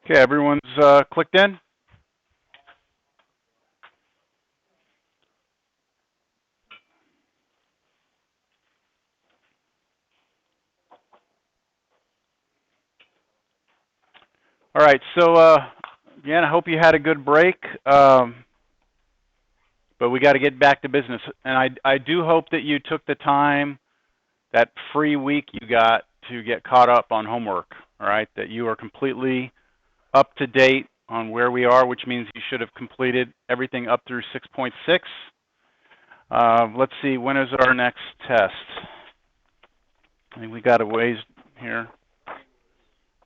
Okay, everyone's clicked in? All right, so again, I hope you had a good break, but we got to get back to business. And I do hope that you took the time, that free week you got, to get caught up on homework, all right, that you are completely up to date on where we are, which means you should have completed everything up through 6.6. Let's see, when is our next test? I think we got a ways here.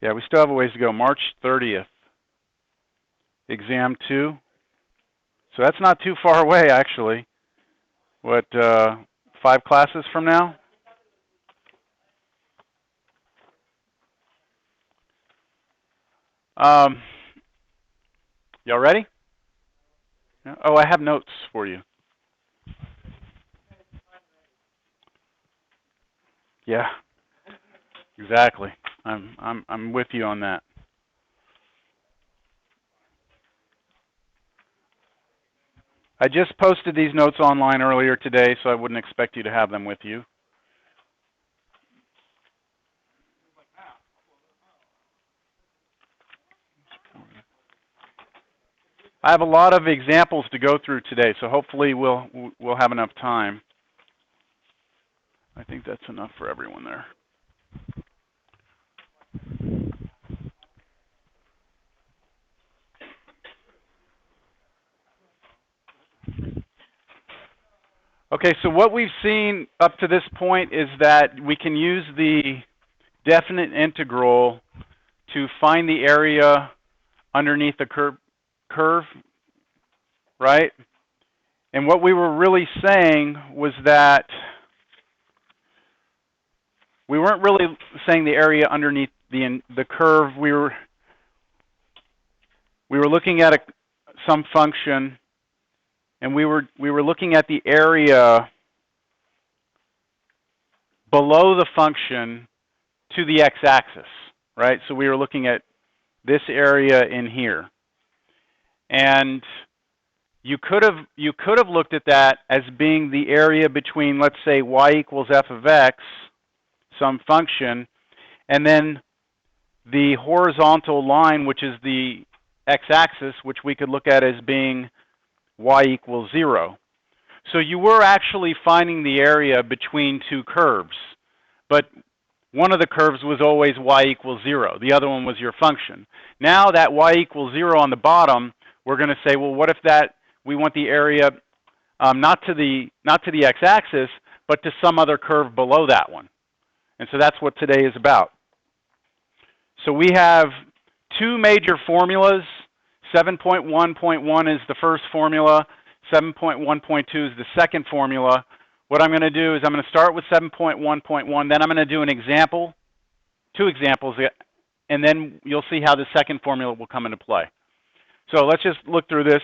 Yeah, we still have a ways to go. March 30th, exam 2. So that's not too far away, actually. What, 5 classes from now? Y'all ready? Oh, I have notes for you. Yeah, exactly. I'm with you on that. I just posted these notes online earlier today, so I wouldn't expect you to have them with you. I have a lot of examples to go through today, so hopefully we'll have enough time. I think that's enough for everyone there. Okay, so what we've seen up to this point is that we can use the definite integral to find the area underneath the curve, right? And what we were really saying was that we weren't really saying the area underneath the curve. We were looking at some function, and we were looking at the area below the function to the x-axis, right? So we were looking at this area in here, and you could have looked at that as being the area between, let's say, y equals f of x, some function, and then the horizontal line, which is the x-axis, which we could look at as being y equals 0. So you were actually finding the area between two curves, but one of the curves was always y equals 0. The other one was your function. Now that y equals 0 on the bottom, we're going to say, well, what if that we want the area not to the x-axis, but to some other curve below that one. And so that's what today is about. So we have two major formulas. 7.1.1 is the first formula. 7.1.2 is the second formula. What I'm going to do is I'm going to start with 7.1.1, then I'm going to do an example, 2 examples, and then you'll see how the second formula will come into play. So let's just look through this.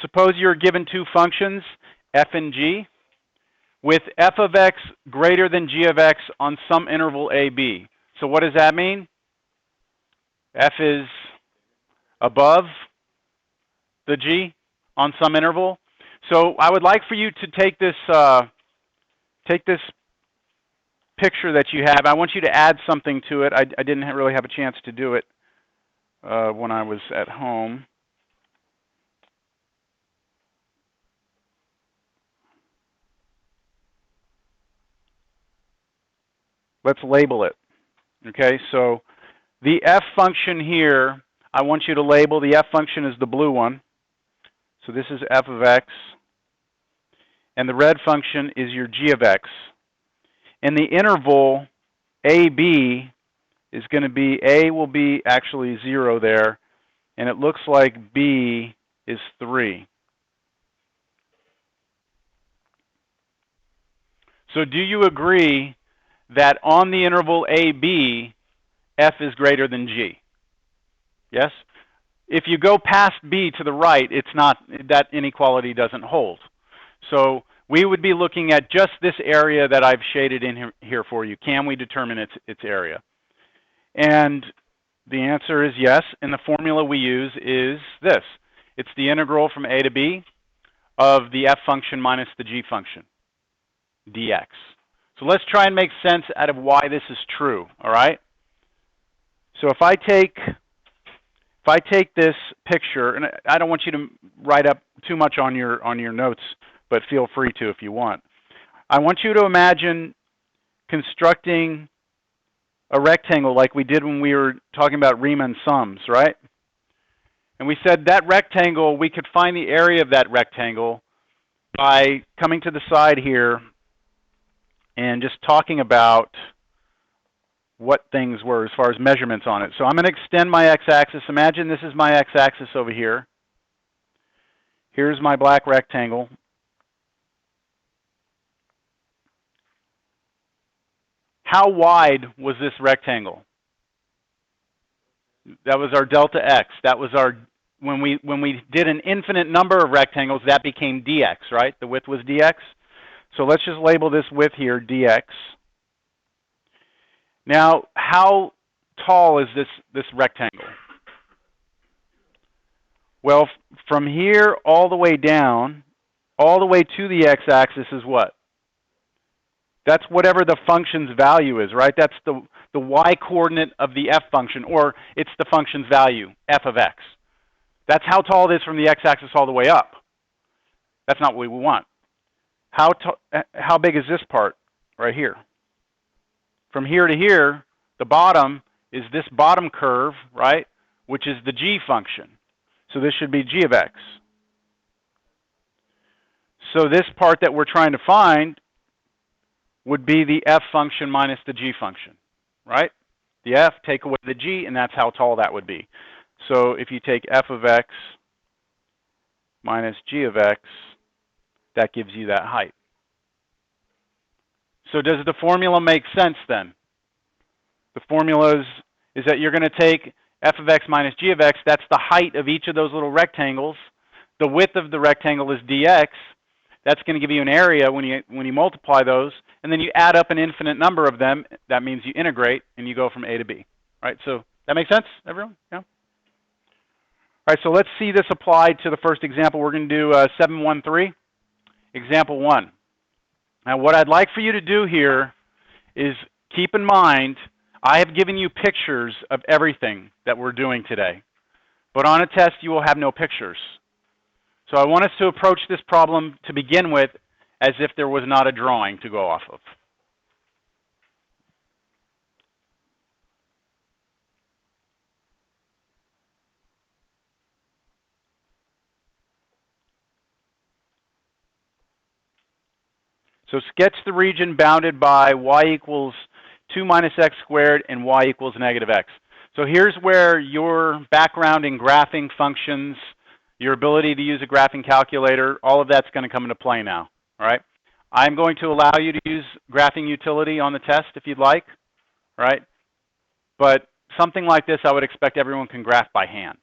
Suppose you're given two functions, f and g, with f of x greater than g of x on some interval a, b. So what does that mean? F is above the g on some interval. So I would like for you to take this picture that you have. I want you to add something to it. I didn't really have a chance to do it when I was at home. Let's label it. Okay, so the f function here, I want you to label. The f function is the blue one. So this is f of x. And the red function is your g of x. And the interval AB is going to be, A will be actually 0 there, and it looks like B is 3. So do you agree that on the interval AB, f is greater than g? Yes? If you go past b to the right, it's not, that inequality doesn't hold. So we would be looking at just this area that I've shaded in here for you. Can we determine its area? And the answer is yes, and the formula we use is this. It's the integral from a to b of the f function minus the g function, dx. So let's try and make sense out of why this is true, all right? So if I take this picture, and I don't want you to write up too much on your notes, but feel free to if you want. I want you to imagine constructing a rectangle like we did when we were talking about Riemann sums, right? And we said that rectangle, we could find the area of that rectangle by coming to the side here and just talking about what things were as far as measurements on it. So I'm going to extend my x-axis. Imagine this is my x-axis over here. Here's my black rectangle. How wide was this rectangle? That was our delta x. That was our, when we did an infinite number of rectangles, that became dx, right? The width was dx. So let's just label this width here, dx. Now, how tall is this rectangle? Well, from here all the way down, all the way to the x-axis is what? That's whatever the function's value is, right? That's the y-coordinate of the f function, or it's the function's value, f of x. That's how tall it is from the x-axis all the way up. That's not what we want. How big is this part right here? From here to here, the bottom is this bottom curve, right, which is the g function. So this should be g of x. So this part that we're trying to find would be the f function minus the g function, right? The f, take away the g, and that's how tall that would be. So if you take f of x minus g of x, that gives you that height. So does the formula make sense then? The formula is that you're going to take f of x minus g of x, that's the height of each of those little rectangles. The width of the rectangle is dx. That's going to give you an area when you multiply those, and then you add up an infinite number of them. That means you integrate, and you go from a to b. Right? So that makes sense, everyone? Yeah? All right, so let's see this applied to the first example. We're going to do 713, example 1. Now, what I'd like for you to do here is keep in mind, I have given you pictures of everything that we're doing today. But on a test, you will have no pictures. So I want us to approach this problem to begin with as if there was not a drawing to go off of. So sketch the region bounded by y equals 2 minus x squared and y equals negative x. So here's where your background in graphing functions, your ability to use a graphing calculator, all of that's going to come into play now. All right? I'm going to allow you to use graphing utility on the test if you'd like. Right? But something like this, I would expect everyone can graph by hand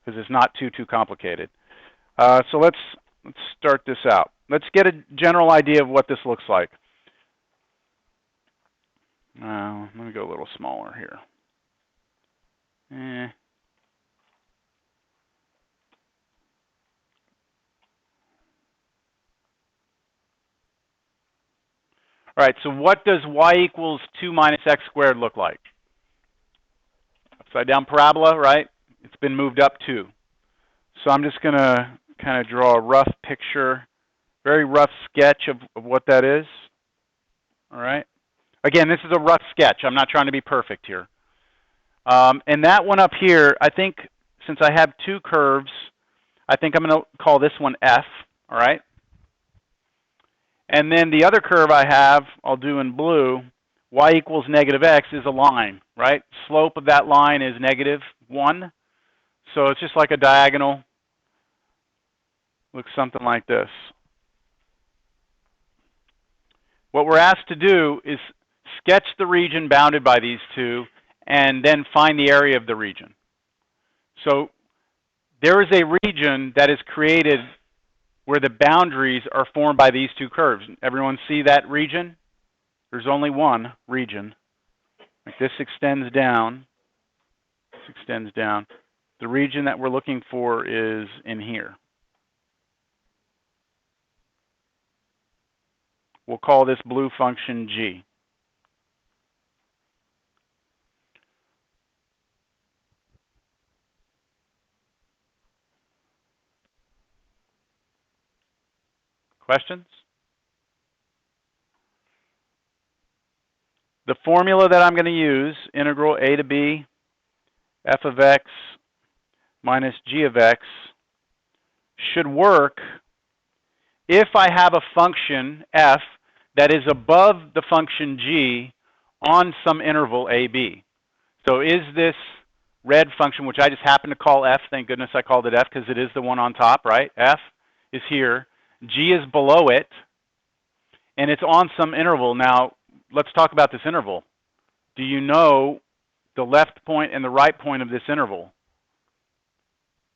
because it's not too complicated. So let's start this out. Let's get a general idea of what this looks like. Let me go a little smaller here. All right, so what does y equals 2 minus x squared look like? Upside down parabola, right? It's been moved up 2. So I'm just going to kind of draw a rough picture, very rough sketch of what that is. All right. Again, this is a rough sketch. I'm not trying to be perfect here. And that one up here, I think since I have 2 curves, I think I'm going to call this one F, all right? And then the other curve I have, I'll do in blue, y equals negative x is a line, right? Slope of that line is -1. So it's just like a diagonal. Looks something like this. What we're asked to do is sketch the region bounded by these two and then find the area of the region. So there is a region that is created where the boundaries are formed by these 2 curves. Everyone see that region? There's only one region. Like this extends down. This extends down. The region that we're looking for is in here. We'll call this blue function G. Questions? The formula that I'm going to use, integral a to b f of x minus g of x, should work if I have a function f that is above the function g on some interval ab. So is this red function, which I just happen to call f, thank goodness I called it f because it is the one on top, right? F is here, g is below it, and it's on some interval. Now, let's talk about this interval. Do you know the left point and the right point of this interval?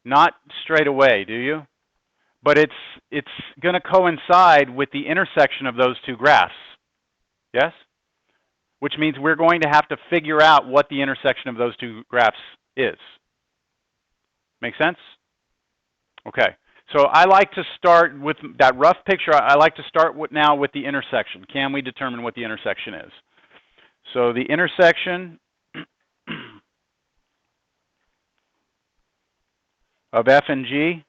Not straight away, do you? But it's going to coincide with the intersection of those two graphs. Yes? Which means we're going to have to figure out what the intersection of those two graphs is. Make sense? Okay. So I like to start with that rough picture. I like to start now with the intersection. Can we determine what the intersection is? So the intersection of f and g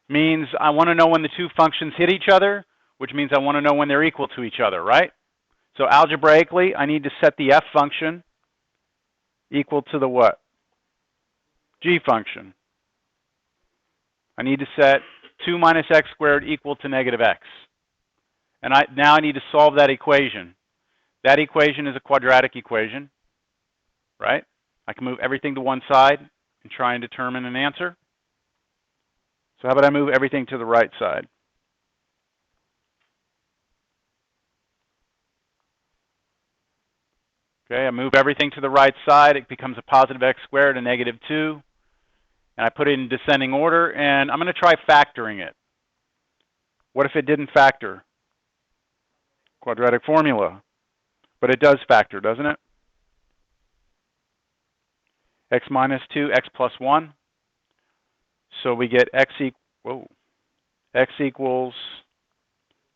means I want to know when the two functions hit each other, which means I want to know when they're equal to each other, right? So algebraically, I need to set the f function equal to the what? G function. I need to set 2 minus x squared equal to negative x. And now I need to solve that equation. That equation is a quadratic equation, right? I can move everything to one side and try and determine an answer. So how about I move everything to the right side? Okay, I move everything to the right side. It becomes a positive x squared, a negative 2. And I put it in descending order, and I'm going to try factoring it. What if it didn't factor? Quadratic formula. But it does factor, doesn't it? X minus 2, x plus 1. So we get x equals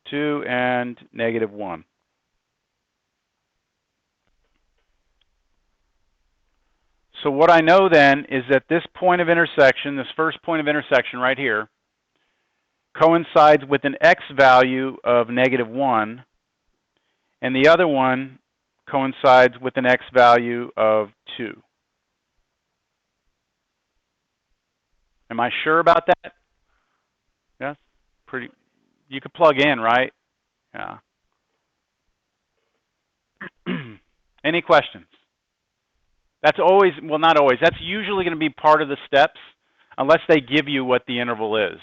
2 and negative 1. So what I know then is that this point of intersection, this first point of intersection right here, coincides with an x value of negative 1, and the other one coincides with an x value of 2. Am I sure about that? Yeah, pretty. You could plug in, right? Yeah. Any questions? That's always, well, not always. That's usually going to be part of the steps, unless they give you what the interval is.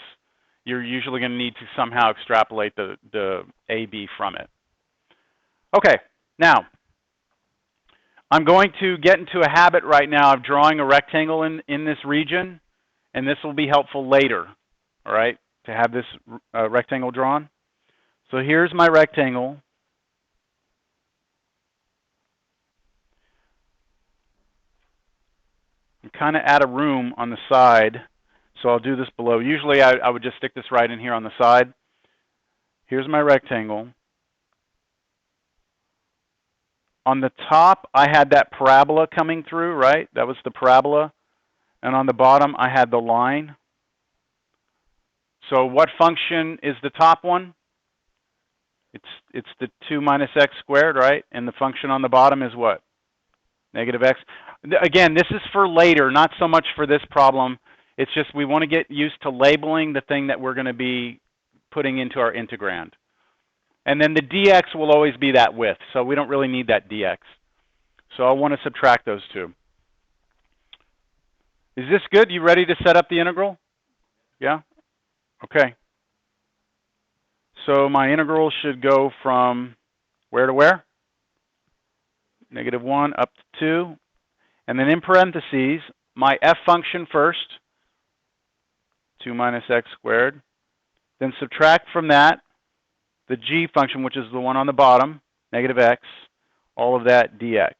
You're usually going to need to somehow extrapolate the AB from it. Okay, now, I'm going to get into a habit right now of drawing a rectangle in this region, and this will be helpful later, all right, to have this rectangle drawn. So here's my rectangle. I'm kind of out of room on the side, so I'll do this below. Usually I would just stick this right in here on the side. Here's my rectangle. On the top, I had that parabola coming through, right? That was the parabola. And on the bottom, I had the line. So what function is the top one? It's the 2 minus x squared, right? And the function on the bottom is what? Negative x. Again, this is for later, not so much for this problem. It's just we want to get used to labeling the thing that we're going to be putting into our integrand. And then the dx will always be that width, so we don't really need that dx. So I want to subtract those two. Is this good? You ready to set up the integral? Yeah? Okay. So my integral should go from where to where? Negative 1 up to 2. And then in parentheses, my f function first, 2 minus x squared. Then subtract from that the g function, which is the one on the bottom, negative x, all of that dx.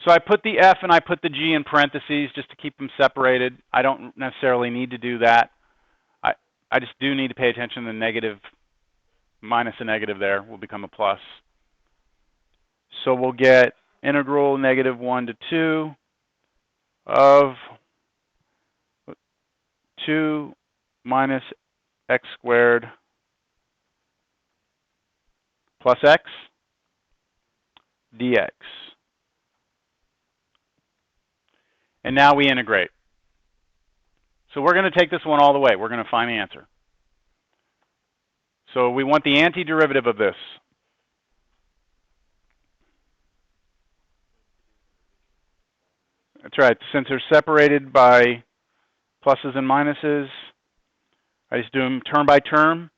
So I put the F and I put the G in parentheses just to keep them separated. I don't necessarily need to do that. I just do need to pay attention to the negative minus a negative there will become a plus. So we'll get integral -1 to 2 of 2 minus x squared plus x dx. And now we integrate. So we're going to take this one all the way. We're going to find the answer. So we want the antiderivative of this. That's right. Since they're separated by pluses and minuses, I just do them term by term.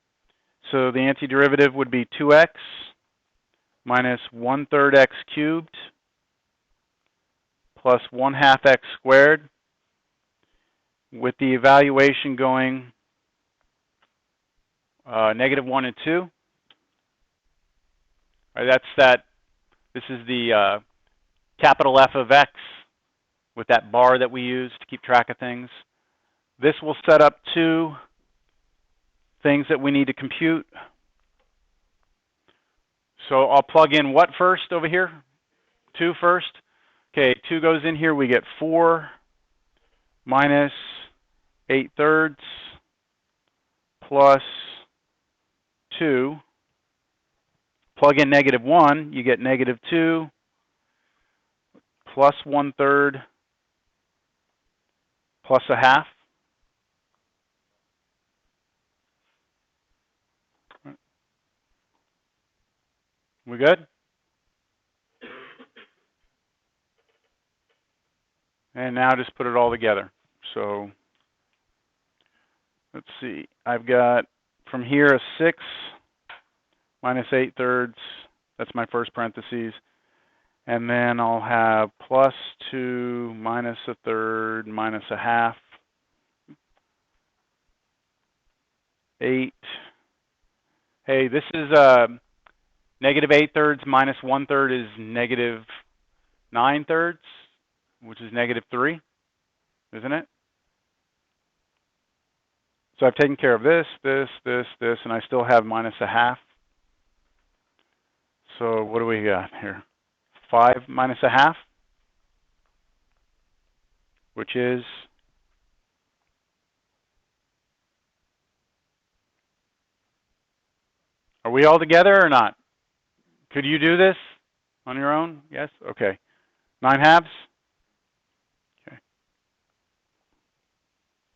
So the antiderivative would be 2x minus 1/3 x cubed plus 1/2 x squared, with the evaluation going -1 and 2. All right, that's that. This is the capital F of x with that bar that we use to keep track of things. This will set up 2 things that we need to compute. So I'll plug in what first over here? 2 first. Okay, 2 goes in here. We get 4 minus 8/3 plus 2. Plug in -1, you get -2 plus 1/3 plus a half. We good? And now just put it all together. So let's see. I've got from here a 6 minus 8/3. That's my first parentheses. And then I'll have plus 2 minus 1/3 minus a half. 8. Hey, this is -8/3 minus 1/3 is -9/3, which is -3, isn't it? So I've taken care of this, and I still have minus a half. So what do we got here? 5 minus a half, which is are we all together or not? Could you do this on your own? Yes? Okay. 9/2? Okay.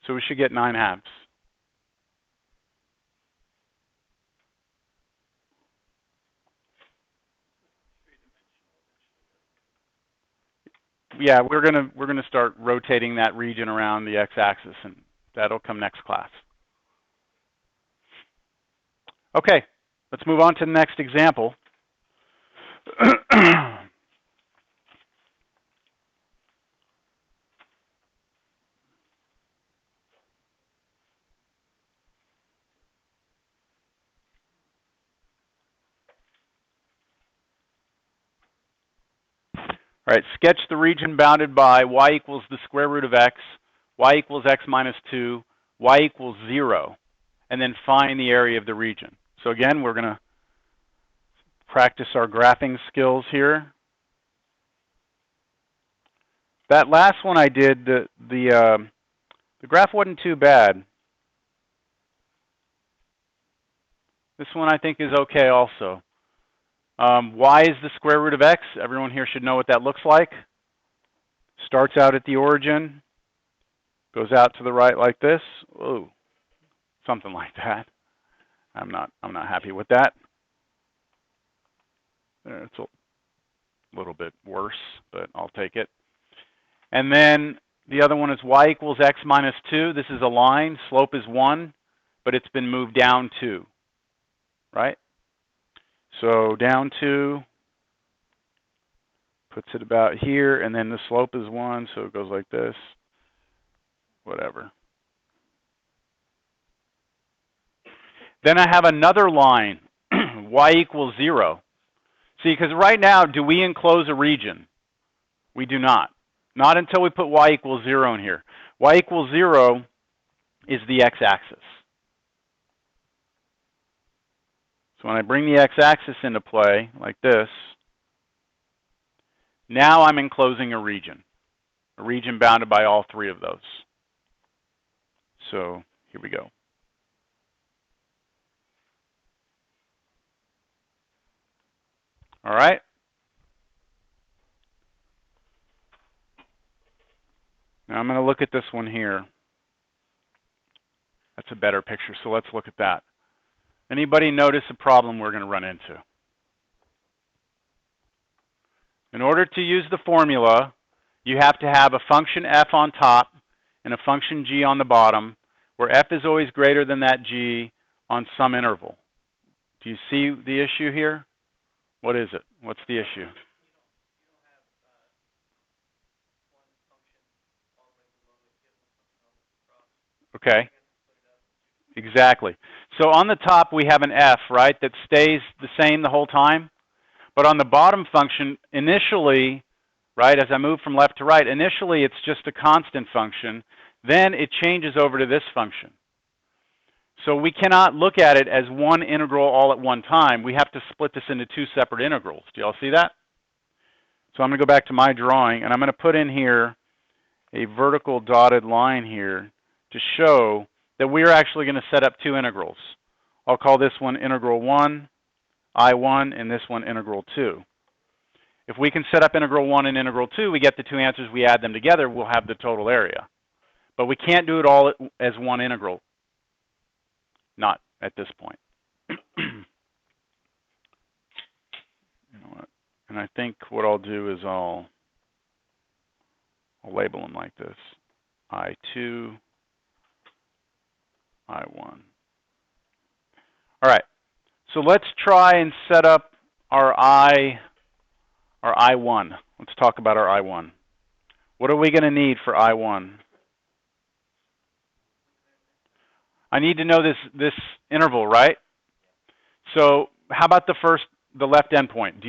So we should get 9/2. Yeah, we're gonna start rotating that region around the x-axis, and that'll come next class. Okay, let's move on to the next example. All right, sketch the region bounded by y equals the square root of x, y equals x minus 2, y equals 0, and then find the area of the region. So again, we're going to practice our graphing skills here. That last one I did, the graph wasn't too bad. This one I think is okay also. Y is the square root of x. Everyone here should know what that looks like. Starts out at the origin, goes out to the right like this. Ooh, something like that. I'm not happy with that. It's a little bit worse, but I'll take it. And then the other one is y equals x minus 2. This is a line. Slope is 1, but it's been moved down 2, right? So down 2 puts it about here, and then the slope is 1, so it goes like this. Whatever. Then I have another line, y equals 0. See, because right now, do we enclose a region? We do not. Not until we put y equals 0 in here. Y equals 0 is the x-axis. So when I bring the x-axis into play, like this, now I'm enclosing a region bounded by all three of those. So here we go. All right. Now I'm going to look at this one here. That's a better picture, so let's look at that. Anybody notice a problem we're going to run into? In order to use the formula, you have to have a function f on top and a function g on the bottom, where f is always greater than that g on some interval. Do you see the issue here? What is it? What's the issue? Okay. Exactly. So on the top, we have an f, right, that stays the same the whole time. But on the bottom function, initially, right, as I move from left to right, initially it's just a constant function. Then it changes over to this function. So we cannot look at it as one integral all at one time. We have to split this into two separate integrals. Do y'all see that? So I'm going to go back to my drawing, and I'm going to put in here a vertical dotted line here to show that we're actually going to set up two integrals. I'll call this one integral 1, I1, and this one integral 2. If we can set up integral 1 and integral 2, we get the two answers, we add them together, we'll have the total area. But we can't do it all as one integral. Not at this point. You know what? And I think what I'll do is I'll label them like this. I2, I1. All right. So let's try and set up our I1. Let's talk about our I1. What are we going to need for I1? I need to know this interval, right? So how about the left endpoint?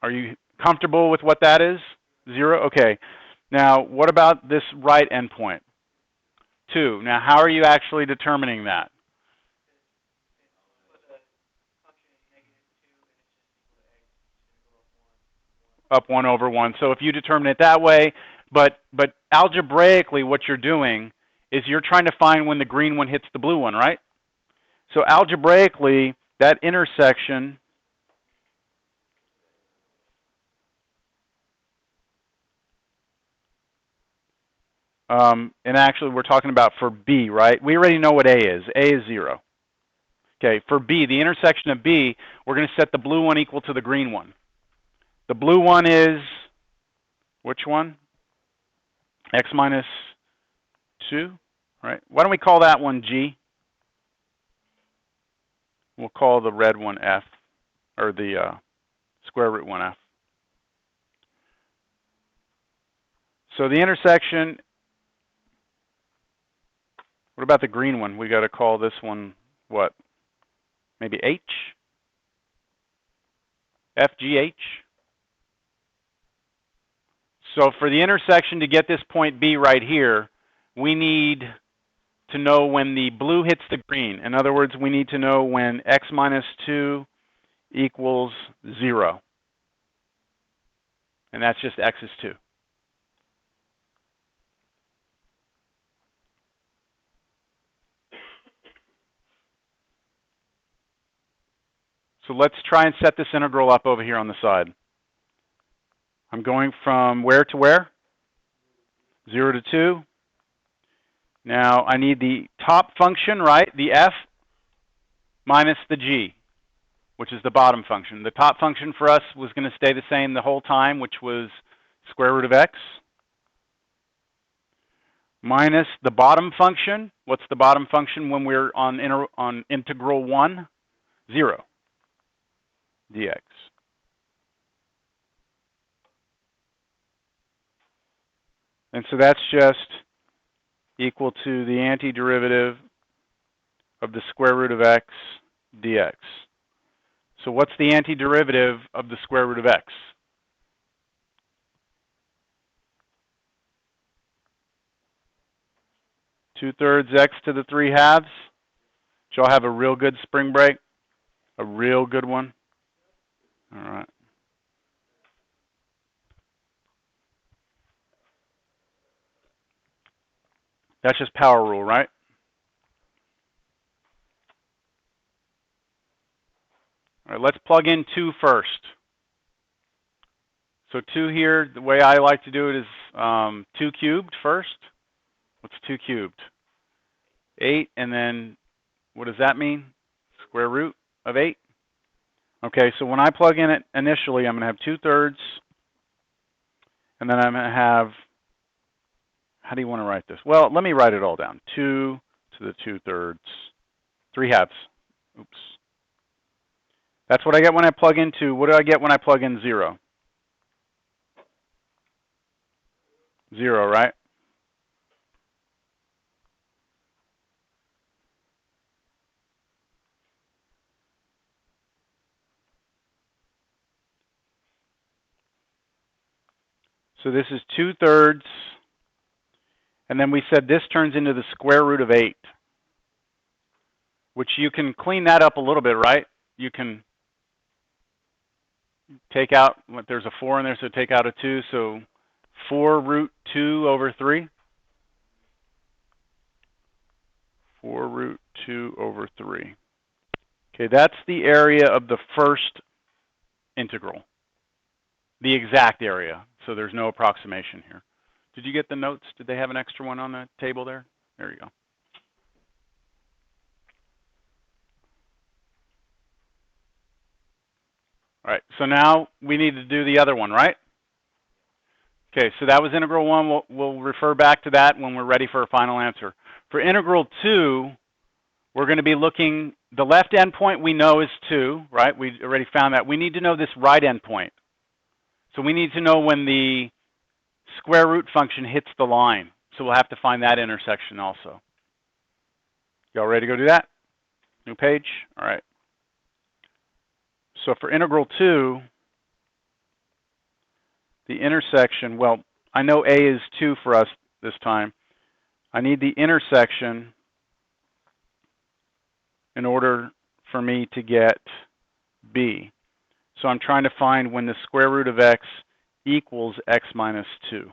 Are you comfortable with what that is? 0? Okay. Now, what about this right endpoint? 2. Now, how are you actually determining that? Up 1 over 1. So if you determine it that way, but algebraically what you're doing is you're trying to find when the green one hits the blue one, right? So algebraically, that intersection and actually we're talking about for B, right? We already know what A is. A is 0. Okay, for B, the intersection of B, we're going to set the blue one equal to the green one. The blue one is, which one? X minus 2, right? Why don't we call that one G? We'll call the red one F, or the square root 1F. So the intersection, what about the green one? We got to call this one what? Maybe H? FGH? So for the intersection to get this point B right here, we need to know when the blue hits the green. In other words, we need to know when X minus 2 equals 0. And that's just X is 2. So let's try and set this integral up over here on the side. I'm going from where to where? 0 to 2. Now I need the top function, right? The f minus the g, which is the bottom function. The top function for us was going to stay the same the whole time, which was square root of x. Minus the bottom function. What's the bottom function when we're on integral 1? 0 dx. And so that's just equal to the antiderivative of the square root of x dx. So what's the antiderivative of the square root of x? 2/3 x to the 3/2. Did y'all have a real good spring break? A real good one? All right. That's just power rule, right? All right, let's plug in 2 first. So 2 here, the way I like to do it is 2 cubed first. What's 2 cubed? 8, and then what does that mean? Square root of 8. Okay, so when I plug in it initially, I'm going to have 2/3, and then I'm going to have, how do you want to write this? Well, let me write it all down. 2 to the 2/3, 3/2. Oops. That's what I get when I plug in 2. What do I get when I plug in 0? 0, right? So this is 2/3, and then we said this turns into the square root of 8, which you can clean that up a little bit, right? You can take out, there's a 4 in there, so take out a 2, so 4 root 2 over 3. 4 root 2 over 3. Okay, that's the area of the first integral, the exact area, so there's no approximation here. Did you get the notes? Did they have an extra one on the table there? There you go. All right, so now we need to do the other one, right? Okay, so that was integral 1. We'll refer back to that when we're ready for a final answer. For integral 2, we're going to be looking, the left endpoint we know is 2, right? We already found that. We need to know this right endpoint. So we need to know when the square root function hits the line. So we'll have to find that intersection also. Y'all ready to go do that? New page? All right. So for integral 2, the intersection, well, I know A is 2 for us this time. I need the intersection in order for me to get B. So I'm trying to find when the square root of x equals x minus 2.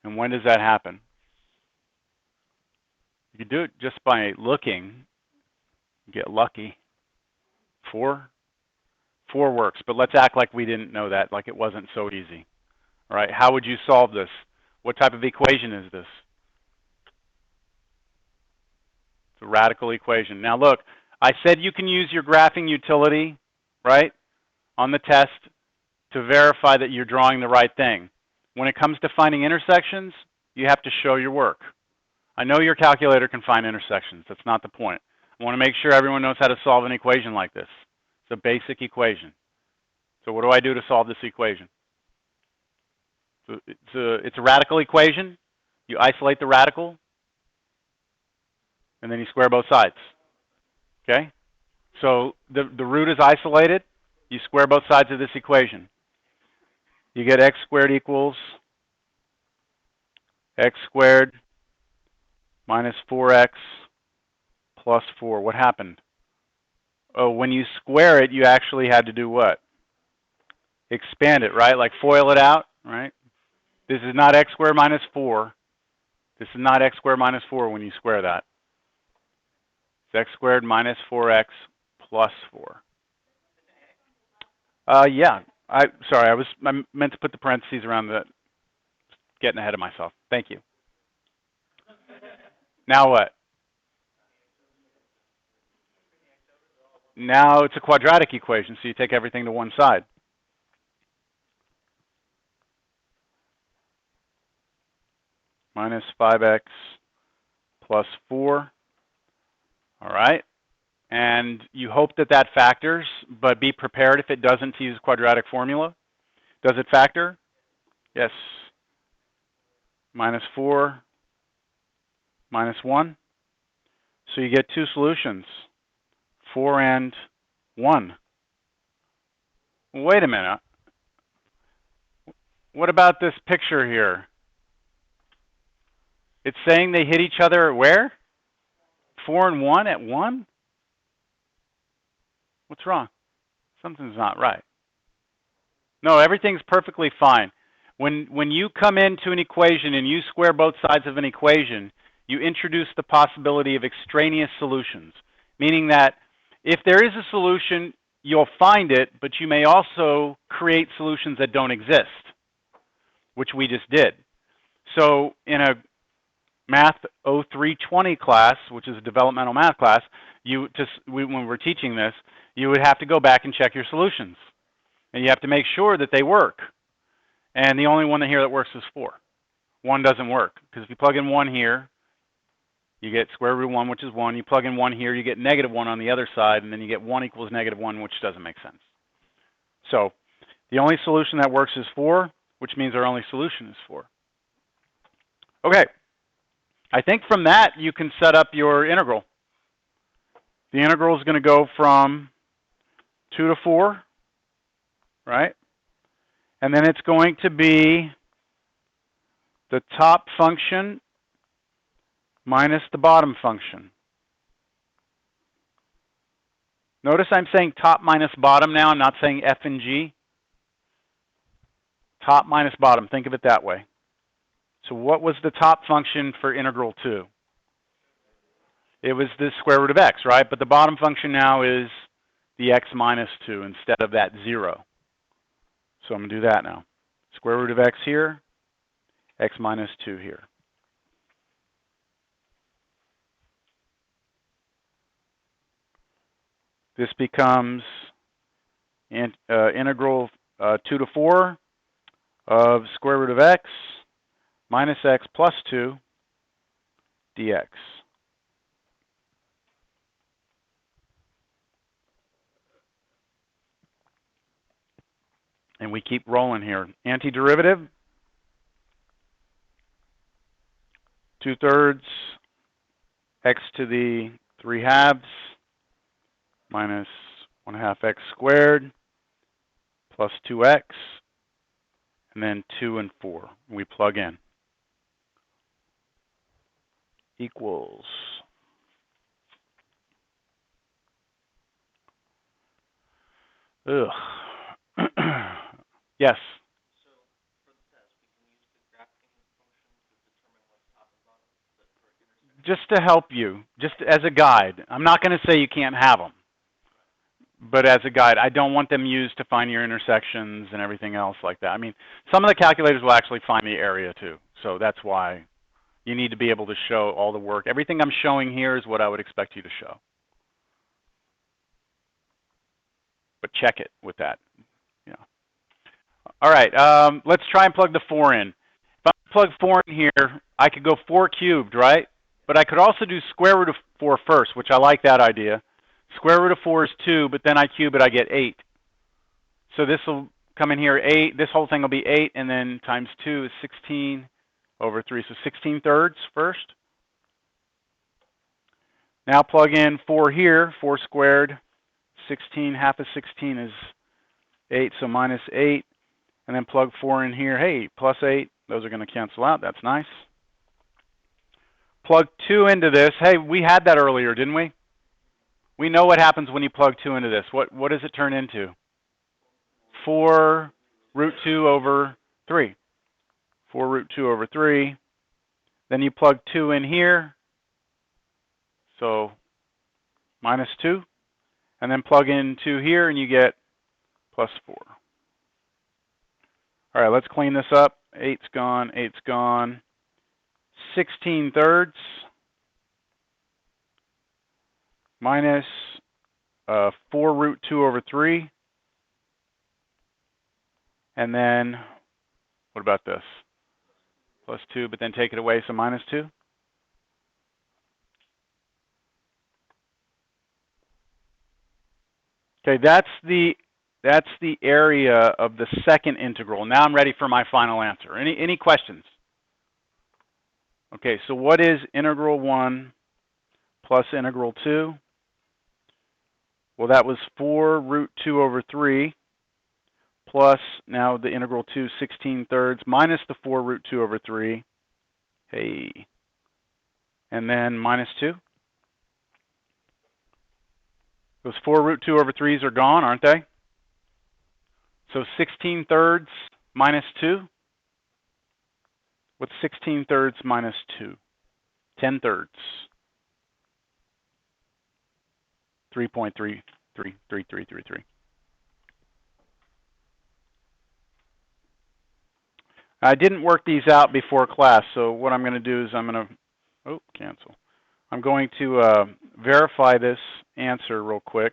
And when does that happen? You can do it just by looking. Get lucky. 4? 4 works, but let's act like we didn't know that, like it wasn't so easy. All right, how would you solve this? What type of equation is this? It's a radical equation. Now look, I said you can use your graphing utility, right, on the test to verify that you're drawing the right thing. When it comes to finding intersections, you have to show your work. I know your calculator can find intersections. That's not the point. I want to make sure everyone knows how to solve an equation like this. It's a basic equation. So what do I do to solve this equation? So it's a radical equation. You isolate the radical, and then you square both sides. Okay? So the root is isolated. You square both sides of this equation. You get x squared equals x squared minus 4x plus 4. What happened? Oh, when you square it, you actually had to do what? Expand it, right? Like FOIL it out, right? This is not x squared minus 4. This is not x squared minus 4 when you square that. It's x squared minus 4x plus 4. Yeah. Sorry, I meant to put the parentheses around the, getting ahead of myself. Thank you. Now what? Now it's a quadratic equation, so you take everything to one side. Minus 5x plus 4. All right. And you hope that that factors, but be prepared if it doesn't to use quadratic formula. Does it factor? Yes. Minus 4, minus 1. So you get 2 solutions, 4 and 1. Wait a minute. What about this picture here? It's saying they hit each other at where? 4 and 1 at 1? What's wrong? Something's not right. No, everything's perfectly fine. When you come into an equation and you square both sides of an equation, you introduce the possibility of extraneous solutions, meaning that if there is a solution, you'll find it, but you may also create solutions that don't exist, which we just did. So in a Math 0320 class, which is a developmental math class, when we're teaching this, you would have to go back and check your solutions. And you have to make sure that they work. And the only one here that works is 4. 1 doesn't work, because if you plug in 1 here, you get square root of 1, which is 1. You plug in 1 here, you get negative 1 on the other side, and then you get 1 equals negative 1, which doesn't make sense. So the only solution that works is 4, which means our only solution is 4. Okay. I think from that, you can set up your integral. The integral is going to go from 2 to 4, right? And then it's going to be the top function minus the bottom function. Notice I'm saying top minus bottom now. I'm not saying F and G. Top minus bottom. Think of it that way. So what was the top function for integral 2? It was the square root of x, right? But the bottom function now is the x minus 2 instead of that 0. So I'm going to do that now. Square root of x here, x minus 2 here. This becomes integral 2 to 4 of square root of x minus x plus 2 dx. And we keep rolling here. Antiderivative, 2/3 x to the 3/2 minus 1/2 x squared plus 2x, and then 2 and 4. We plug in. Equals. Ugh. Yes? So for the test, we can use the graphing function to determine what's top and bottom for intersection? Just to help you, just as a guide. I'm not going to say you can't have them. But as a guide, I don't want them used to find your intersections and everything else like that. I mean, some of the calculators will actually find the area too. So that's why you need to be able to show all the work. Everything I'm showing here is what I would expect you to show. But check it with that. Yeah. All right, let's try and plug the 4 in. If I plug 4 in here, I could go 4 cubed, right? But I could also do square root of 4 first, which I like that idea. Square root of 4 is 2, but then I cube it, I get 8. So this will come in here, 8. This whole thing will be 8, and then times 2 is 16 over 3. So 16/3 first. Now plug in 4 here, 4 squared. 16, half of 16 is 8, so minus 8. And then plug 4 in here. Hey, plus 8. Those are going to cancel out. That's nice. Plug 2 into this. Hey, we had that earlier, didn't we? We know what happens when you plug 2 into this. What does it turn into? 4 root 2 over 3. 4 root 2 over 3. Then you plug 2 in here. So minus 2. And then plug in 2 here, and you get plus 4. All right, let's clean this up. 8's gone, 8's gone. 16/3 minus 4 root 2 over 3. And then, what about this? Plus 2, but then take it away, so minus 2. Okay, that's the area of the second integral. Now I'm ready for my final answer. Any questions? Okay, so what is integral 1 plus integral 2? Well, that was 4 root 2 over 3 plus, now the integral 2, 16/3 minus the 4 root 2 over 3. Hey, and then minus 2. Those 4 root 2 over 3's are gone, aren't they? So 16 thirds minus 2. What's 16 thirds minus 2? 10 thirds. 3.333333. I didn't work these out before class, so what I'm going to do is I'm going to, cancel. I'm going to verify this answer real quick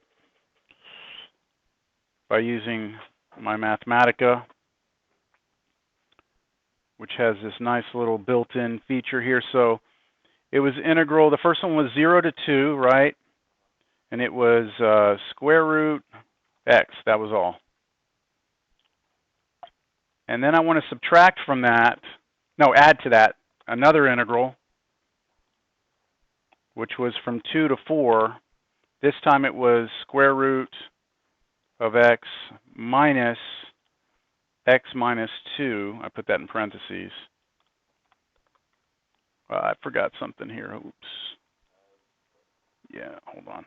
by using my Mathematica, which has this nice little built-in feature here. So it was integral, the first one was 0 to 2, right? And it was square root x, that was all. And then I want to subtract from that, no, add to that another integral, which was from 2 to 4. This time it was square root of x minus x minus 2. I put that in parentheses. I forgot something here. Oops. Yeah, hold on.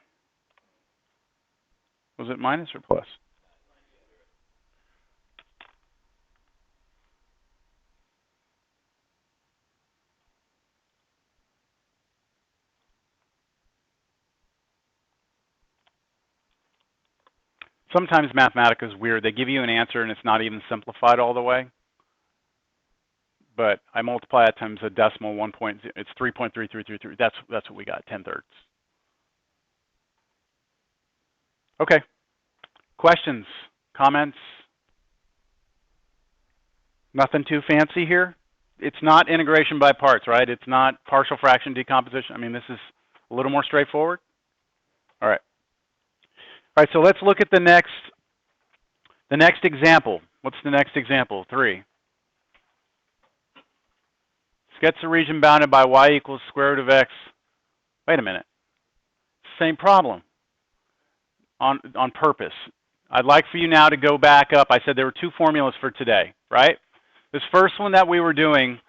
Was it minus or plus? Sometimes Mathematica is weird. They give you an answer and it's not even simplified all the way. But I multiply that times a decimal 1 point. It's 3.3333. That's what we got. 10 thirds. Okay. Questions? Comments? Nothing too fancy here. It's not integration by parts, right? It's not partial fraction decomposition. I mean, this is a little more straightforward. All right. All right, so let's look at the next example. What's the next example? 3. Sketch the region bounded by y equals square root of x. Wait a minute. Same problem on purpose. I'd like for you now to go back up. I said there were 2 formulas for today, right? This first one that we were doing,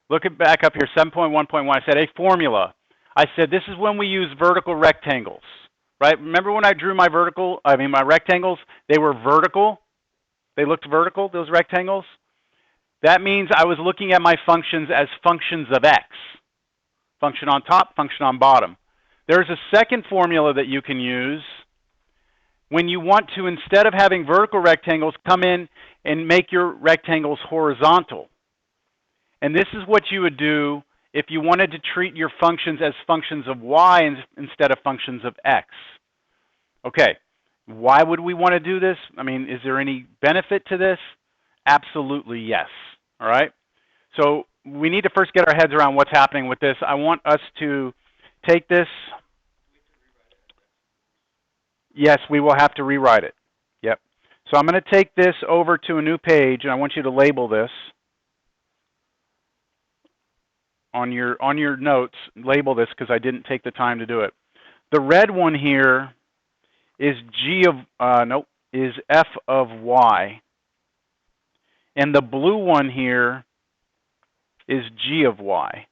look at back up here, 7.1.1. I said a formula. I said this is when we use vertical rectangles, right? Remember when I drew my my rectangles? They were vertical. They looked vertical, those rectangles. That means I was looking at my functions as functions of x. Function on top, function on bottom. There's a second formula that you can use when you want to, instead of having vertical rectangles, come in and make your rectangles horizontal. And this is what you would do if you wanted to treat your functions as functions of y instead of functions of x. Okay, why would we want to do this? I mean, is there any benefit to this? Absolutely yes. All right? So we need to first get our heads around what's happening with this. I want us to take this. Yes, we will have to rewrite it. Yep. So I'm going to take this over to a new page, and I want you to label this on your notes. Label this because I didn't take the time to do it. The red one here is is f of y, and the blue one here is g of y.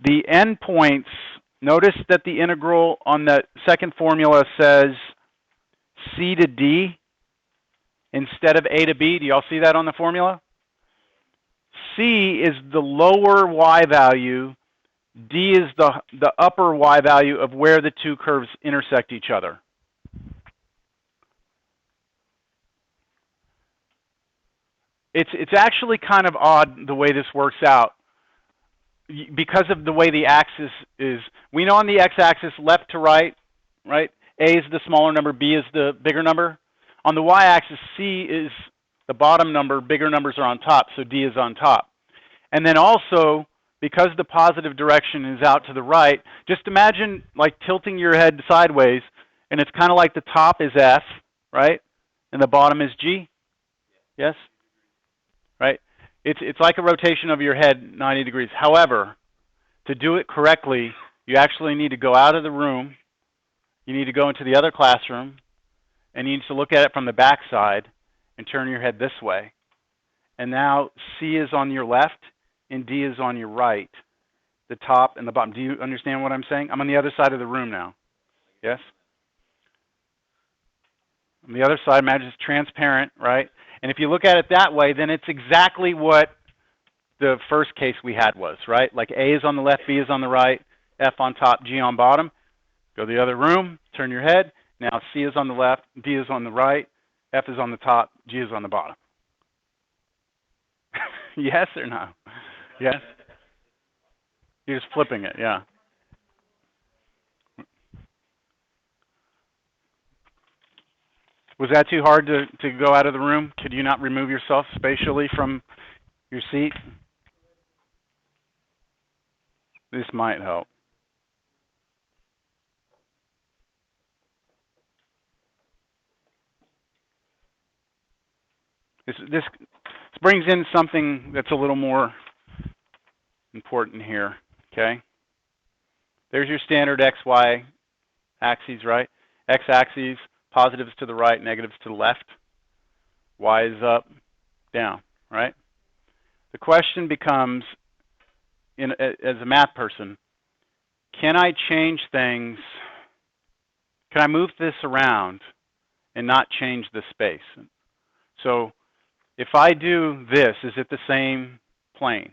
The endpoints. Notice that the integral on the second formula says c to d instead of a to b. Do y'all see that on the formula? C is the lower y value. D is the upper y value of where the two curves intersect each other. It's actually kind of odd the way this works out, because of the way the axis is. We know on the x-axis, left to right, right? A is the smaller number, B is the bigger number. On the y-axis, C is the bottom number, bigger numbers are on top, so D is on top. And then also, because the positive direction is out to the right, just imagine like tilting your head sideways, and it's kind of like the top is F, right? And the bottom is G? Yes? Right? It's like a rotation of your head 90 degrees. However, to do it correctly, you actually need to go out of the room, you need to go into the other classroom, and you need to look at it from the back side and turn your head this way. And now C is on your left, and D is on your right, the top and the bottom. Do you understand what I'm saying? I'm on the other side of the room now. Yes? On the other side, imagine it's transparent, right? And if you look at it that way, then it's exactly what the first case we had was, right? Like A is on the left, B is on the right, F on top, G on bottom. Go to the other room, turn your head. Now C is on the left, D is on the right, F is on the top, G is on the bottom. Yes or no? Yes? You're just flipping it, yeah. Was that too hard to go out of the room? Could you not remove yourself spatially from your seat? This might help. This brings in something that's a little more important here, okay? There's your standard XY axes, right? X-axis, positives to the right, negatives to the left. Y is up, down, right? The question becomes, as a math person, can I change things? Can I move this around and not change the space? So if I do this, is it the same plane?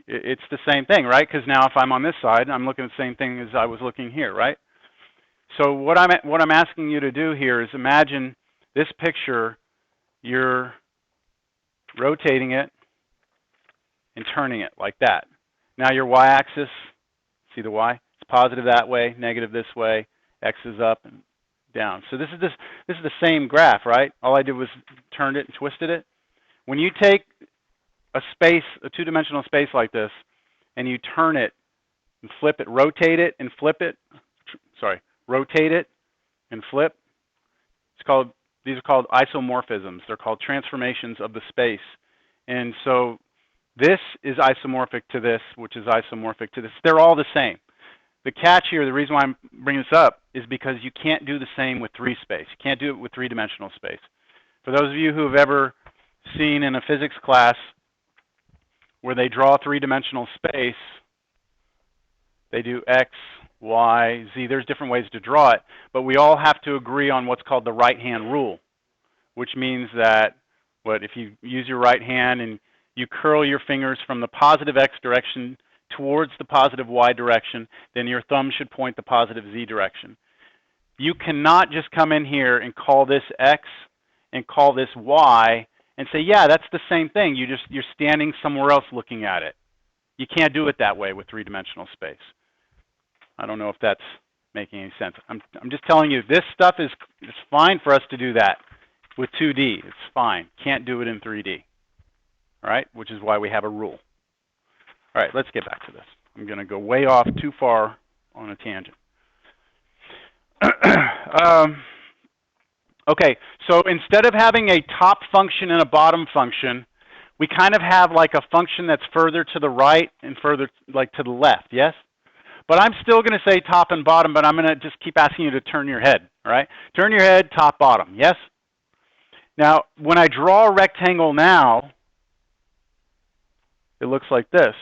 It's the same thing, right? Because now if I'm on this side, I'm looking at the same thing as I was looking here, right? So what I'm asking you to do here is imagine this picture, you're rotating it and turning it like that. Now your y-axis, see the y? It's positive that way, negative this way, x is up and down. So this is the same graph, right? All I did was turned it and twisted it. When you take a space, a two-dimensional space like this, and you turn it and flip it, rotate it and flip it, rotate it and flip, these are called isomorphisms. They're called transformations of the space. And so this is isomorphic to this, which is isomorphic to this. They're all the same. The catch here, the reason why I'm bringing this up, is because you can't do the same with three space. You can't do it with three-dimensional space. For those of you who have ever seen in a physics class where they draw three-dimensional space, they do X, Y, Z. There's different ways to draw it, but we all have to agree on what's called the right-hand rule, which means that if you use your right hand and you curl your fingers from the positive X direction towards the positive Y direction, then your thumb should point the positive Z direction. You cannot just come in here and call this X and call this Y and say, yeah, that's the same thing. You're standing somewhere else looking at it. You can't do it that way with three-dimensional space. I don't know if that's making any sense. I'm just telling you, this stuff it's fine for us to do that with 2D. It's fine. Can't do it in 3D. All right, which is why we have a rule. All right, let's get back to this. I'm going to go way off too far on a tangent. Okay, so instead of having a top function and a bottom function, we kind of have like a function that's further to the right and further like to the left, yes? But I'm still going to say top and bottom, but I'm going to just keep asking you to turn your head, all right? Turn your head, top, bottom, yes? Now, when I draw a rectangle now, it looks like this.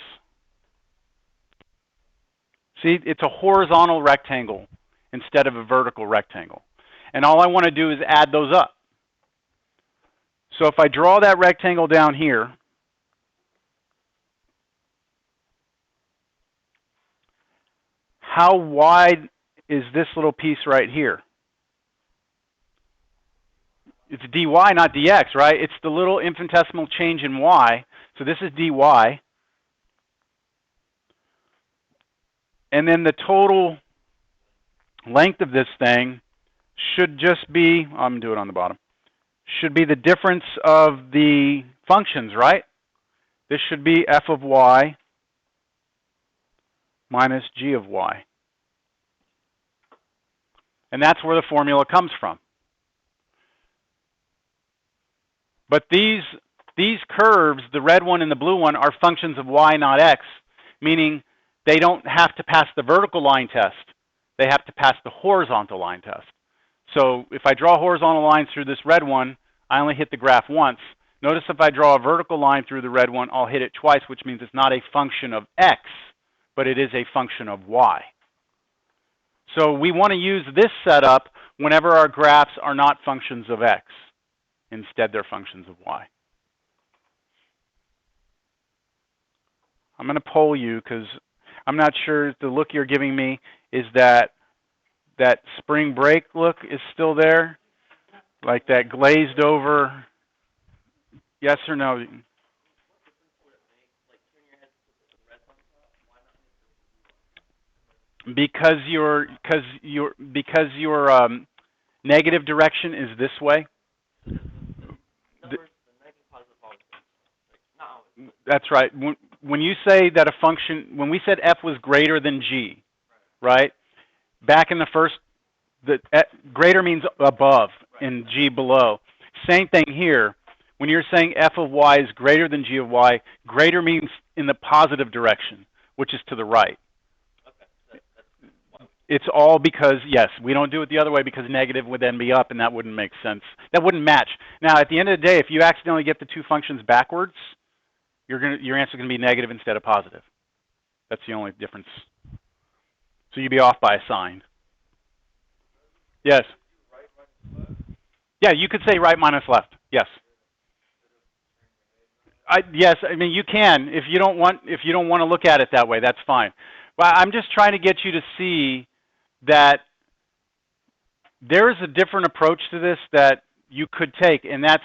See, it's a horizontal rectangle instead of a vertical rectangle. And all I want to do is add those up. So if I draw that rectangle down here, how wide is this little piece right here? It's dy, not dx, right? It's the little infinitesimal change in y. So this is dy. And then the total length of this thing should just be, I'm going to do it on the bottom, should be the difference of the functions, right? This should be f of y minus g of y. And that's where the formula comes from. But these curves, the red one and the blue one, are functions of y, not x, meaning they don't have to pass the vertical line test. They have to pass the horizontal line test. So if I draw horizontal lines through this red one, I only hit the graph once. Notice if I draw a vertical line through the red one, I'll hit it twice, which means it's not a function of x, but it is a function of y. So we want to use this setup whenever our graphs are not functions of x. Instead, they're functions of y. I'm going to poll you because I'm not sure the look you're giving me is that spring break look is still there, like that glazed over. Yes or no? Because your negative direction is this way. That's right. When you say that a function, when we said f was greater than g, right? Back in the first, greater means above and g below. Same thing here. When you're saying f of y is greater than g of y, greater means in the positive direction, which is to the right. It's all because, yes, we don't do it the other way because negative would then be up, and that wouldn't make sense. That wouldn't match. Now, at the end of the day, if you accidentally get the two functions backwards, your answer is going to be negative instead of positive. That's the only difference. So you'd be off by a sign. Yes. Yeah, you could say right minus left. Yes. Yes, I mean you can. If you don't want to look at it that way, that's fine. But I'm just trying to get you to see that there is a different approach to this that you could take, and that's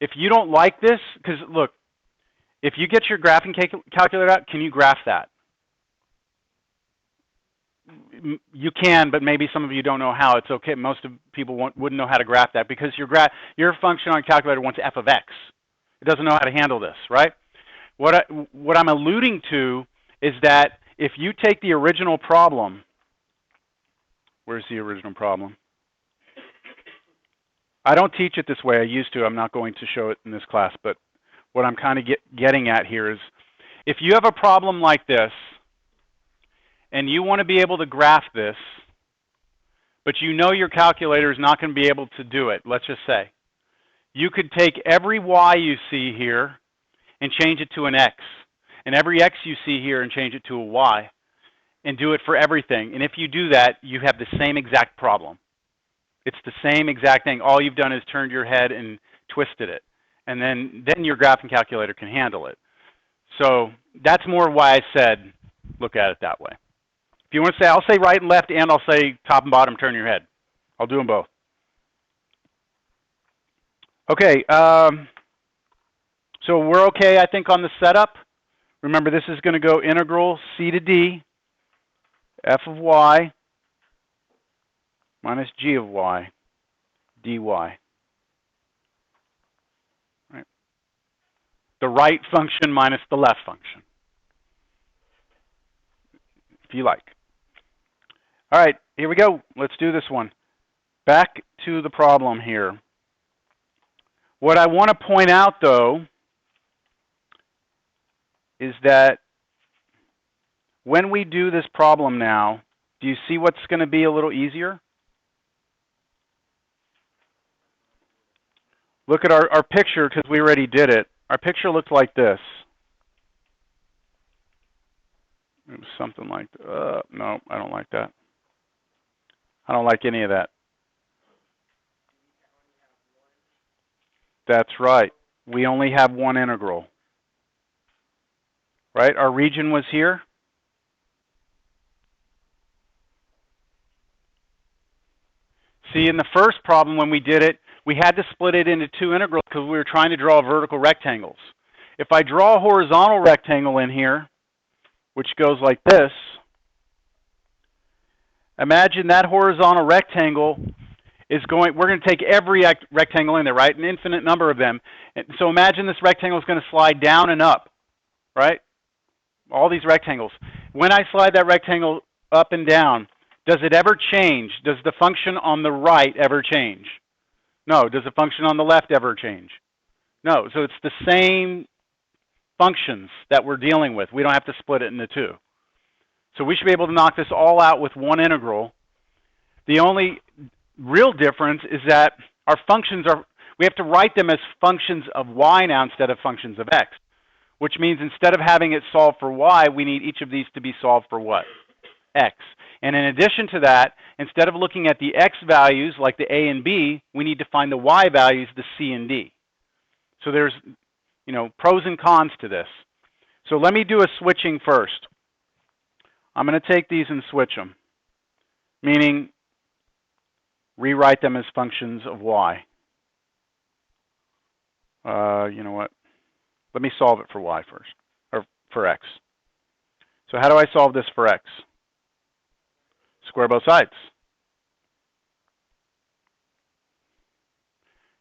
if you don't like this, because look, if you get your graphing calculator out, can you graph that? You can, but maybe some of you don't know how. It's okay. Most of people wouldn't know how to graph that because your function on calculator wants f of x. It doesn't know how to handle this, right? What I'm alluding to is that if you take the original problem, where's the original problem? I don't teach it this way. I used to. I'm not going to show it in this class, but what I'm kind of getting at here is if you have a problem like this and you want to be able to graph this, but you know your calculator is not going to be able to do it, let's just say, you could take every y you see here and change it to an x, and every x you see here and change it to a y, and do it for everything. And if you do that, you have the same exact problem. It's the same exact thing. All you've done is turned your head and twisted it. And then your graphing calculator can handle it. So that's more why I said look at it that way. If you want to say, I'll say right and left, and I'll say top and bottom, turn your head. I'll do them both. Okay, so we're okay, I think, on the setup. Remember, this is going to go integral c to d, f of y minus g of y, dy. Right. The right function minus the left function, if you like. All right, here we go. Let's do this one. Back to the problem here. What I want to point out, though, is that when we do this problem now, do you see what's going to be a little easier? Look at our picture, because we already did it. Our picture looked like this. It was something like, no, I don't like that. I don't like any of that. That's right. We only have one integral. Right? Our region was here. See, in the first problem when we did it, we had to split it into two integrals because we were trying to draw vertical rectangles. If I draw a horizontal rectangle in here, which goes like this, imagine that horizontal rectangle is going, we're going to take every rectangle in there, right? An infinite number of them. And so imagine this rectangle is going to slide down and up, right? All these rectangles. When I slide that rectangle up and down, does it ever change? Does the function on the right ever change? No. Does the function on the left ever change? No. So it's the same functions that we're dealing with. We don't have to split it into two. So we should be able to knock this all out with one integral. The only real difference is that our functions are, We have to write them as functions of y now instead of functions of x, which means instead of having it solved for y, we need each of these to be solved for what? X. And in addition to that, instead of looking at the x values like the a and b, we need to find the y values, the c and d. So there's, pros and cons to this. So let me do a switching first. I'm going to take these and switch them, meaning rewrite them as functions of y. You know what? Let me solve it for y first, or for x. So how do I solve this for x? Square both sides.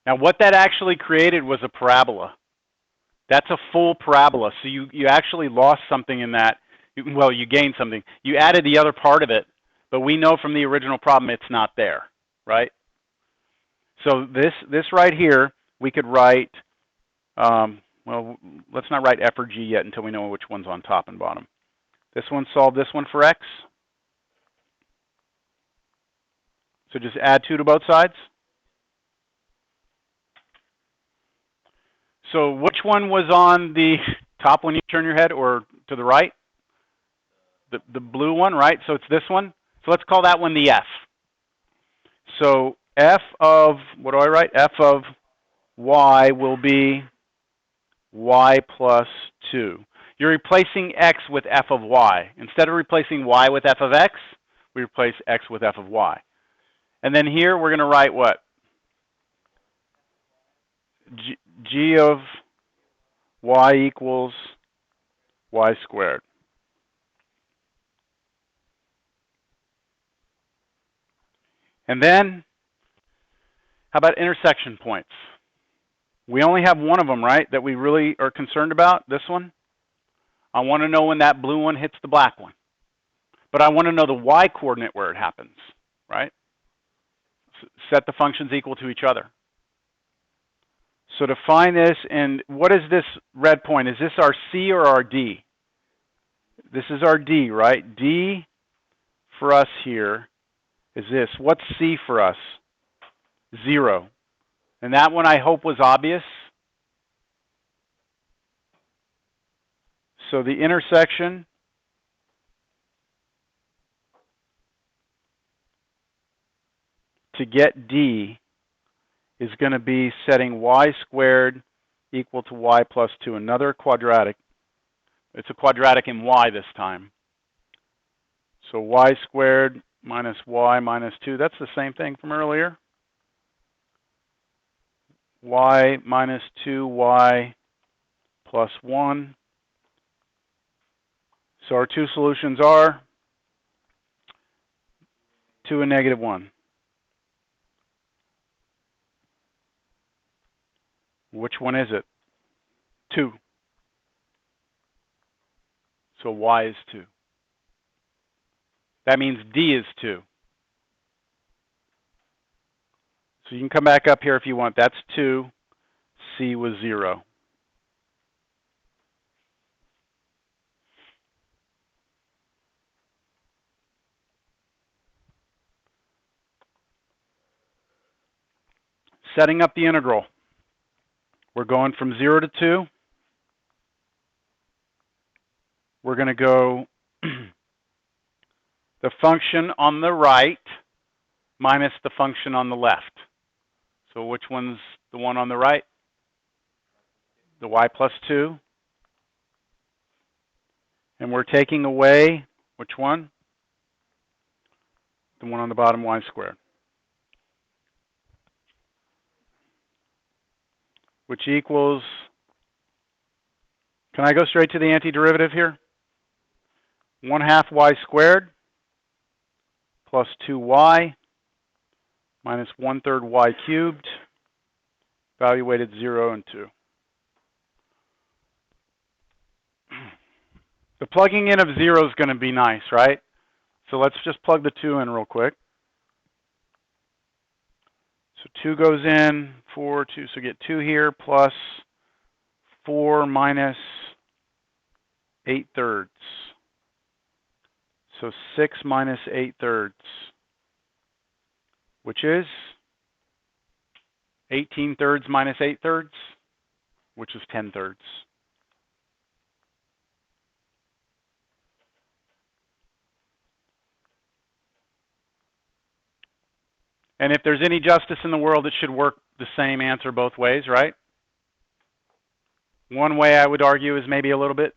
Now what that actually created was a parabola. That's a full parabola. So you actually lost something in that. Well, you gained something. You added the other part of it, but we know from the original problem it's not there, right? So this right here, we could write, well, let's not write f or g yet until we know which one's on top and bottom. This one solved this one for x. So just add 2 to both sides. So which one was on the top when you turn your head, or to the right? The blue one, right? So it's this one. So let's call that one the f. So f of, what do I write? F of y will be y plus 2. You're replacing x with f of y. Instead of replacing y with f of x, we replace x with f of y. And then here we're going to write what? G of y equals y squared. And then, how about intersection points? We only have one of them, right, that we really are concerned about, this one. I want to know when that blue one hits the black one. But I want to know the y-coordinate where it happens, right? Set the functions equal to each other. So to find this, and what is this red point? Is this our C or our D? This is our D, right? D for us here is this. What's C for us? 0. And that one I hope was obvious. So the intersection to get D is going to be setting y squared equal to y plus 2, another quadratic. It's a quadratic in y this time. So y squared minus y minus 2, that's the same thing from earlier. Y minus 2y plus 1. So our two solutions are 2 and negative 1. Which one is it? 2. So y is 2. That means D is 2. So you can come back up here if you want. That's 2. C was 0. Setting up the integral. We're going from 0 to 2. We're going to go the function on the right minus the function on the left. So which one's the one on the right? The y plus 2. And we're taking away, which one? The one on the bottom, y squared. Which equals, can I go straight to the antiderivative here? 1/2 y squared plus 2y minus 1/3 y cubed, evaluated 0 and 2. The plugging in of 0 is going to be nice, right? So let's just plug the 2 in real quick. So 2 goes in, 4, 2, so get 2 here, plus 4 minus 8/3. So 6 minus 8/3, which is 18 thirds minus 8 thirds, which is 10 thirds. And if there's any justice in the world, it should work the same answer both ways, right? One way I would argue is maybe a little bit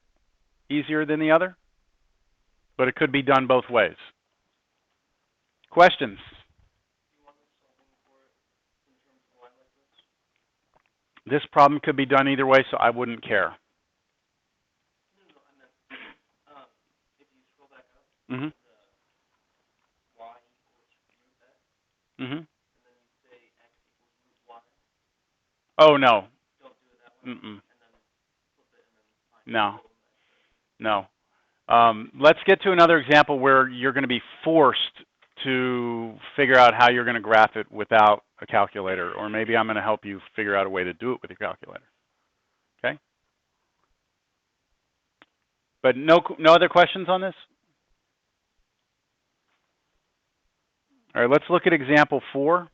easier than the other, but it could be done both ways. Questions? This problem could be done either way, so I wouldn't care. No, I meant, if you scroll back up, Mm-hmm. y equals root x, Mm-hmm. and then you say x equals root y. Oh, no. Don't do it that way. Mm-mm. And then flip it and then find No. it. No. Let's get to another example where you're going to be forced to figure out how you're going to graph it without a calculator, or maybe I'm going to help you figure out a way to do it with a calculator. Okay? But no other questions on this? All right, let's look at example 4.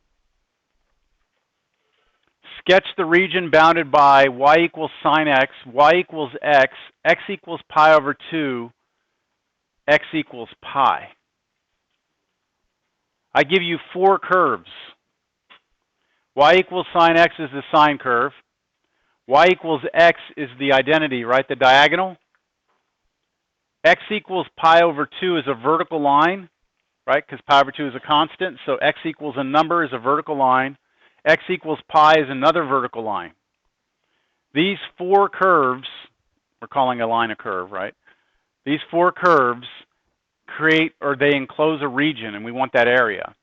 Sketch the region bounded by y equals sine x, y equals x equals pi over 2, x equals pi. I give you 4 curves. Y equals sine x is the sine curve. Y equals x is the identity, right? The diagonal. X equals pi over 2 is a vertical line, right? Because pi over 2 is a constant. So x equals a number is a vertical line. X equals pi is another vertical line. These 4 curves, we're calling a line a curve, right? These 4 curves create, or they enclose a region, and we want that area.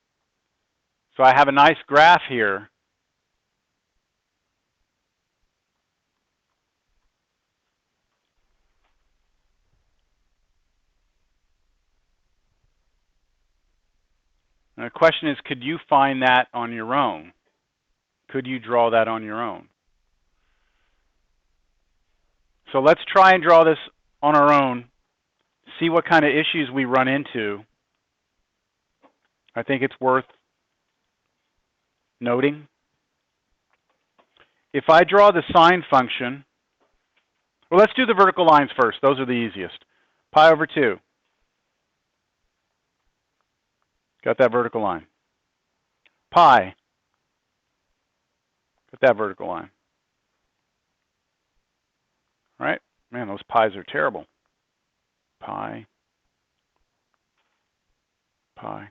So I have a nice graph here. And the question is, could you find that on your own? Could you draw that on your own? So let's try and draw this on our own, see what kind of issues we run into. I think it's worth noting. If I draw the sine function, well, let's do the vertical lines first. Those are the easiest. Pi over 2. Got that vertical line. Pi. Got that vertical line. All right? Man, those pi's are terrible. Pi. Pi.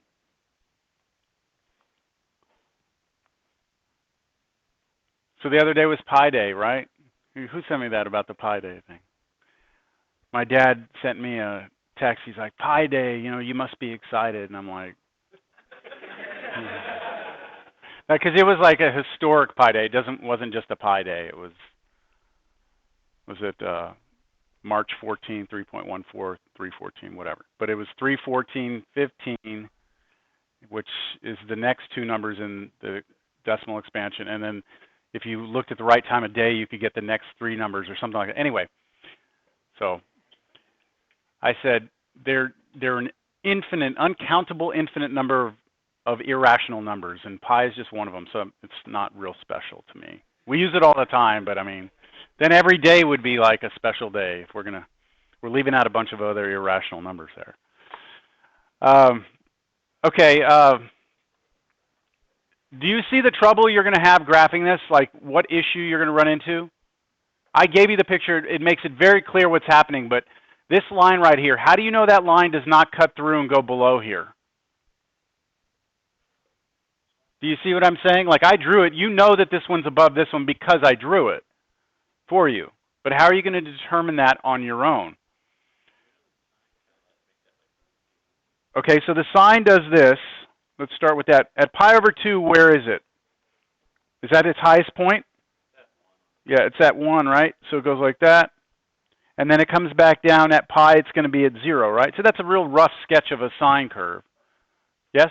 So the other day was Pi Day, right? Who sent me that about the Pi Day thing? My dad sent me a text. He's like, Pi Day, you know, you must be excited. And I'm like, because it was like a historic Pi Day. It wasn't just a Pi Day. It was it March 14, 3.14, 314, whatever. But it was 314.15, which is the next 2 numbers in the decimal expansion. And then if you looked at the right time of day, you could get the next 3 numbers or something like that. Anyway, so I said they're an infinite, uncountable infinite number of irrational numbers, and pi is just one of them, so it's not real special to me. We use it all the time, but I mean, then every day would be like a special day if we're leaving out a bunch of other irrational numbers there. Okay, do you see the trouble you're going to have graphing this? Like what issue you're going to run into? I gave you the picture. It makes it very clear what's happening, but this line right here, how do you know that line does not cut through and go below here? Do you see what I'm saying? Like I drew it. You know that this one's above this one because I drew it for you. But how are you going to determine that on your own? Okay, so the sine does this. Let's start with that. At pi over 2, where is it? Is that its highest point? Yeah, it's at 1, right? So it goes like that. And then it comes back down at pi, it's going to be at 0, right? So that's a real rough sketch of a sine curve. Yes?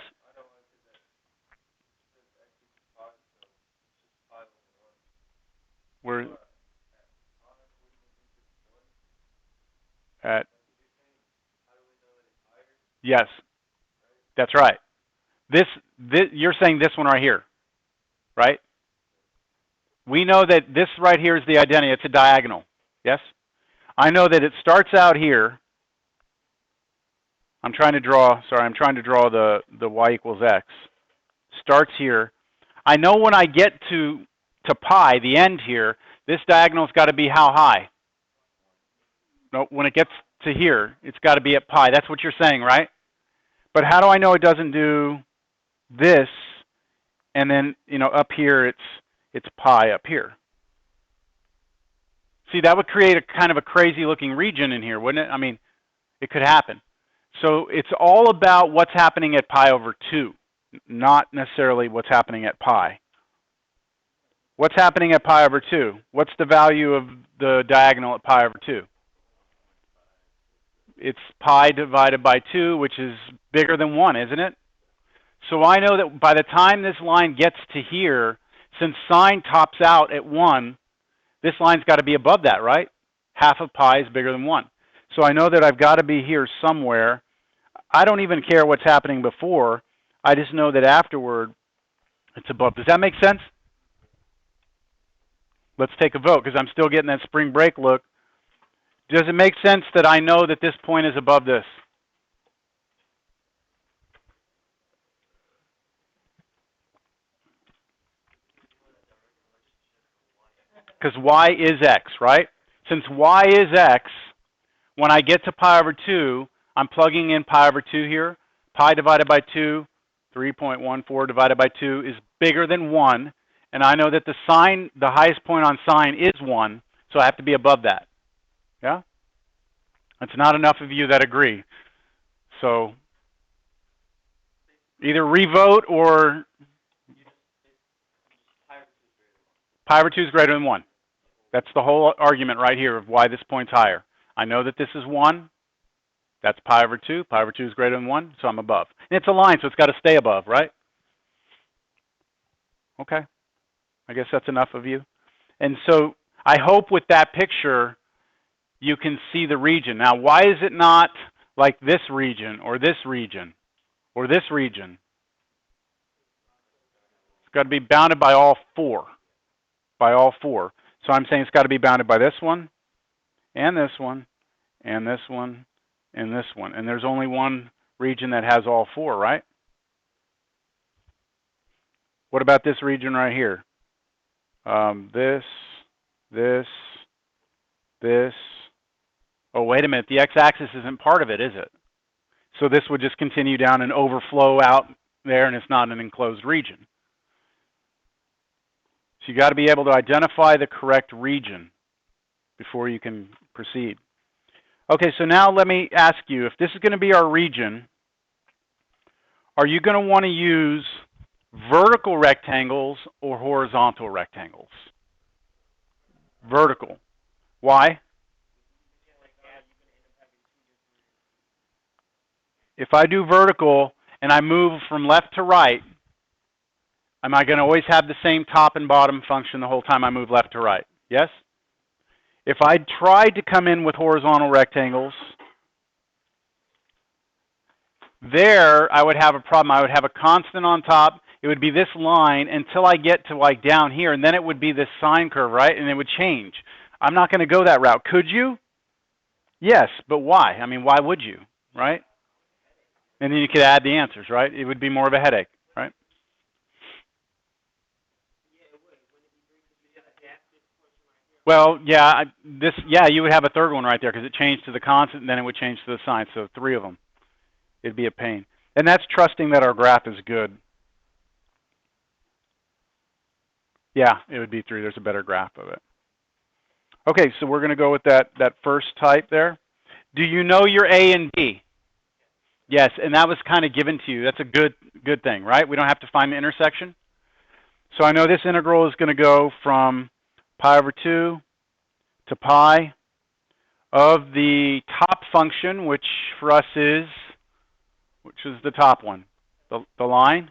We're at, yes, that's right. This, you're saying this one right here, right? We know that this right here is the identity. It's a diagonal. Yes? I know that it starts out here. I'm trying to draw the y equals x. Starts here. I know when I get to pi, the end here, this diagonal's got to be how high? No, when it gets to here, it's got to be at pi. That's what you're saying, right? But how do I know it doesn't do this, and then, up here it's pi up here? See, that would create a kind of a crazy looking region in here, wouldn't it? I mean, it could happen. So it's all about what's happening at pi over 2, not necessarily what's happening at pi. What's happening at pi over 2? What's the value of the diagonal at pi over 2? It's pi divided by 2, which is bigger than 1, isn't it? So I know that by the time this line gets to here, since sine tops out at 1, this line's got to be above that, right? Half of pi is bigger than 1. So I know that I've got to be here somewhere. I don't even care what's happening before. I just know that afterward it's above. Does that make sense? Let's take a vote, because I'm still getting that spring break look. Does it make sense that I know that this point is above this? Because y is x, right? Since y is x, when I get to pi over 2, I'm plugging in pi over 2 here. Pi divided by 2, 3.14 divided by 2 is bigger than 1. And I know that the highest point on sine is 1, so I have to be above that. Yeah? That's not enough of you that agree. So either revote or pi over 2 is greater than 1. That's the whole argument right here of why this point's higher. I know that this is 1. That's pi over 2. Pi over 2 is greater than 1, so I'm above. And it's a line, so it's got to stay above, right? Okay. I guess that's enough of you. And so I hope with that picture you can see the region. Now, why is it not like this region or this region or this region? It's got to be bounded by all 4. By all 4. So I'm saying it's got to be bounded by this one, and this one, and this one, and this one. And there's only one region that has all 4, right? What about this region right here? This. Oh, wait a minute. The x-axis isn't part of it, is it? So this would just continue down and overflow out there, and it's not an enclosed region. So you got to be able to identify the correct region before you can proceed. Okay, so now let me ask you, if this is going to be our region, are you going to want to use vertical rectangles or horizontal rectangles? Vertical. Why? If I do vertical and I move from left to right, am I going to always have the same top and bottom function the whole time I move left to right? Yes? If I tried to come in with horizontal rectangles, there I would have a problem. I would have a constant on top. It would be this line until I get to like down here, and then it would be this sine curve, right? And it would change. I'm not going to go that route. Could you? Yes, but why? I mean, why would you, right? And then you could add the answers, right? It would be more of a headache, right? Well, yeah, you would have a third one right there because it changed to the constant, and then it would change to the sine. So 3 of them. It'd be a pain. And that's trusting that our graph is good. Yeah, it would be 3. There's a better graph of it. Okay, so we're going to go with that first type there. Do you know your A and B? Yes, and that was kind of given to you. That's a good thing, right? We don't have to find the intersection. So I know this integral is going to go from pi over 2 to pi of the top function, which for us is, which is the top one, the line,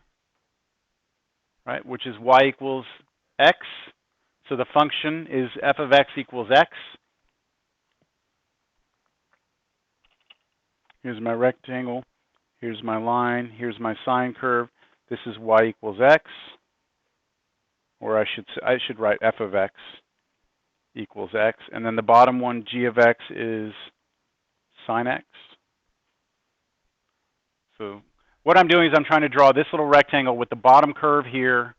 right, which is y equals x. So the function is f of x equals x. Here's my rectangle. Here's my line. Here's my sine curve. This is y equals x. or I should write f of x equals x, and then the bottom one, g of x, is sine x. So what I'm doing is I'm trying to draw this little rectangle with the bottom curve here,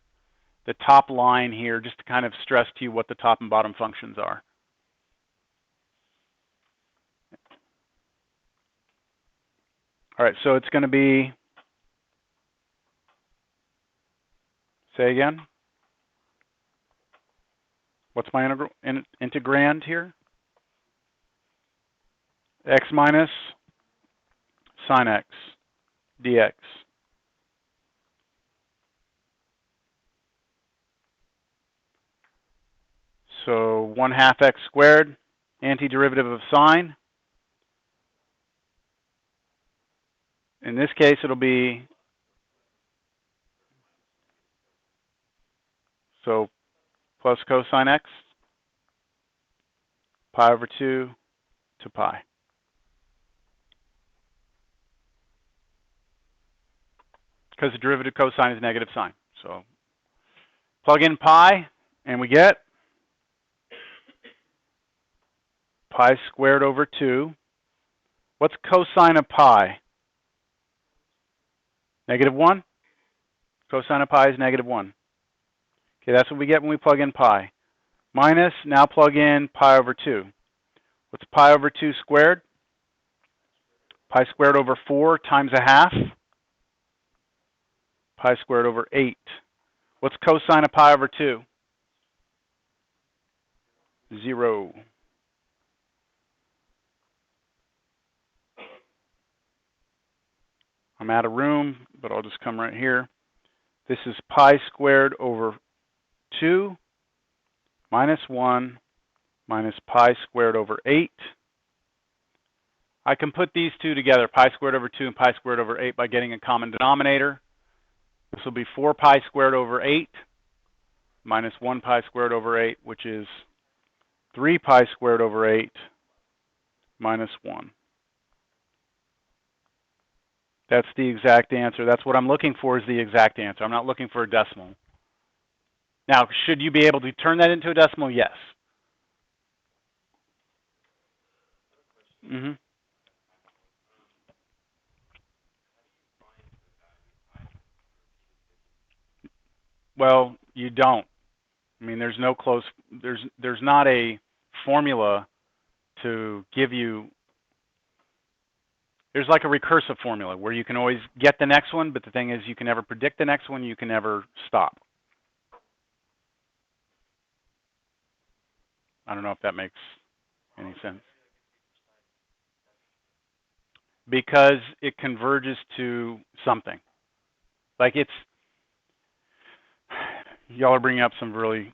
the top line here, just to kind of stress to you what the top and bottom functions are. All right, so it's going to be, say again, what's my integrand here? X minus sine x dx. So 1/2 x squared, antiderivative of sine. In this case, it'll be, so plus cosine x, pi over 2 to pi. Because the derivative of cosine is negative sine. So plug in pi, and we get pi squared over 2. What's cosine of pi? Negative 1? Cosine of pi is negative 1. Okay, that's what we get when we plug in pi. Minus, now plug in pi over 2. What's pi over 2 squared? Pi squared over 4 times 1/2. Pi squared over 8. What's cosine of pi over 2? 0. I'm out of room, but I'll just come right here. This is pi squared over 2 minus 1 minus pi squared over 8. I can put these two together, pi squared over 2 and pi squared over 8, by getting a common denominator. This will be 4 pi squared over 8 minus 1 pi squared over 8, which is 3 pi squared over 8 minus 1. That's the exact answer. That's what I'm looking for, is the exact answer. I'm not looking for a decimal. Now, should you be able to turn that into a decimal? Yes. Mm-hmm. Well, you don't. I mean, there's no close, there's not a formula to give you. There's like a recursive formula where you can always get the next one, but the thing is you can never predict the next one, you can never stop. I don't know if that makes any sense. Because it converges to something. Like y'all are bringing up some really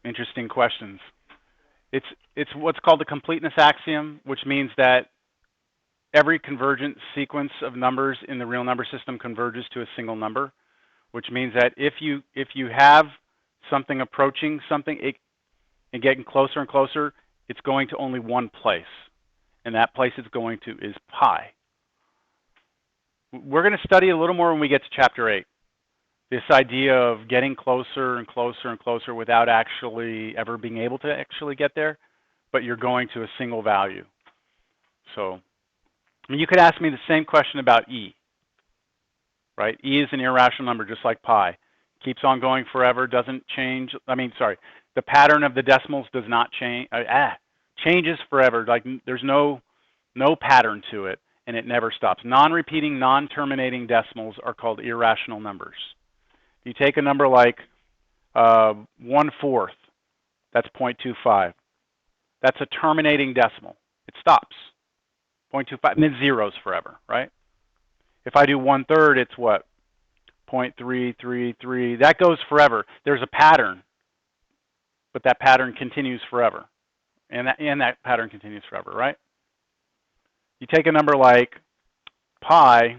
interesting questions. It's what's called the Completeness Axiom, which means that every convergent sequence of numbers in the real number system converges to a single number, which means that if you have something approaching something and getting closer and closer, it's going to only one place, and that place it's going to is pi. We're going to study a little more when we get to chapter 8. This idea of getting closer and closer and closer without actually ever being able to actually get there, but you're going to a single value. So, I mean, you could ask me the same question about e, right? E is an irrational number just like pi. Keeps on going forever, doesn't change. I mean, sorry, the pattern of the decimals does not change. Changes forever. Like there's no pattern to it, and it never stops. Non-repeating, non-terminating decimals are called irrational numbers. If you take a number like 1/4, that's 0.25. That's a terminating decimal. It stops. 0.25, and then zeros forever, right? If I do 1/3, it's what? 0.333. That goes forever. There's a pattern, but that pattern continues forever. And that pattern continues forever, right? You take a number like pi,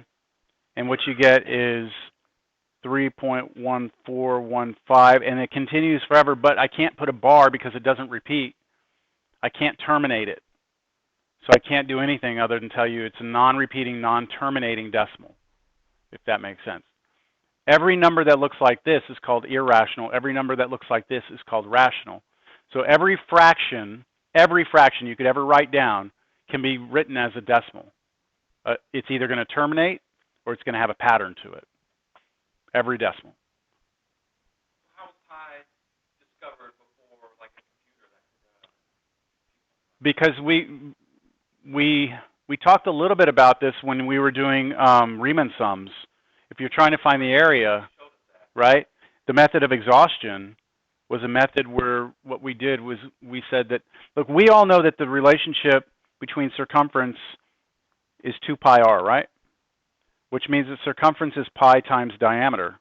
and what you get is 3.1415, and it continues forever, but I can't put a bar because it doesn't repeat. I can't terminate it. So I can't do anything other than tell you it's a non-repeating, non-terminating decimal, if that makes sense. Every number that looks like this is called irrational. Every number that looks like this is called rational. So every fraction you could ever write down can be written as a decimal. It's either going to terminate or it's going to have a pattern to it. Every decimal. How was pi discovered before, like, a computer that could? Because we talked a little bit about this when we were doing Riemann sums. If you're trying to find the area, right? The method of exhaustion was a method where what we did was we said that, look, we all know that the relationship between circumference is 2 pi r, right? Which means that circumference is pi times diameter,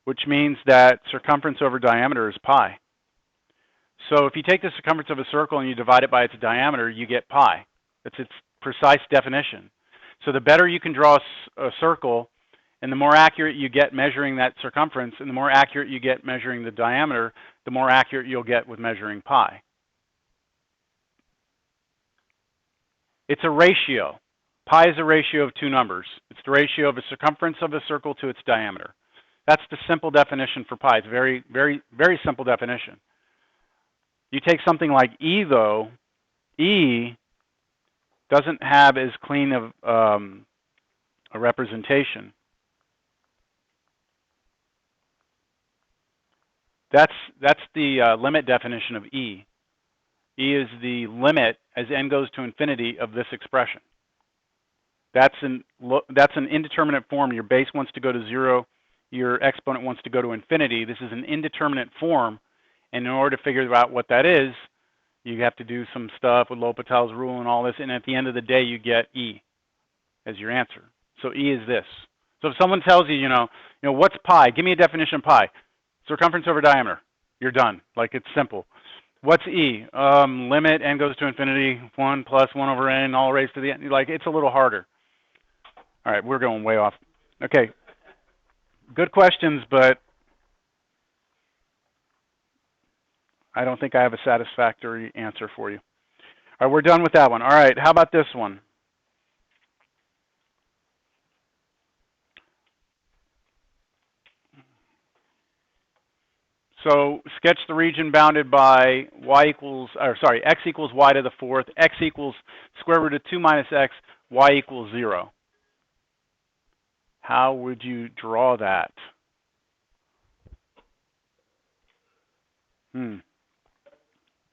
which means that circumference over diameter is pi. So if you take the circumference of a circle and you divide it by its diameter, you get pi. That's its precise definition. So the better you can draw a circle, and the more accurate you get measuring that circumference, and the more accurate you get measuring the diameter, the more accurate you'll get with measuring pi. It's a ratio. Pi is a ratio of two numbers. It's the ratio of the circumference of a circle to its diameter. That's the simple definition for pi. It's a very, very, very simple definition. You take something like E, though, E doesn't have as clean of a representation. That's the limit definition of E. E is the limit as n goes to infinity of this expression. That's an indeterminate form. Your base wants to go to 0. Your exponent wants to go to infinity. This is an indeterminate form. And in order to figure out what that is, you have to do some stuff with L'Hopital's rule and all this. And at the end of the day, you get E as your answer. So E is this. So if someone tells you, you know, what's pi? Give me a definition of pi. Circumference over diameter. You're done. Like, it's simple. What's E? Limit n goes to infinity, 1 plus 1 over n, all raised to the n. Like, it's a little harder. All right, we're going way off. Okay. Good questions, but I don't think I have a satisfactory answer for you. All right, we're done with that one. All right, how about this one? So sketch the region bounded by x equals y to the fourth, x equals square root of 2 minus x, y equals 0. How would you draw that?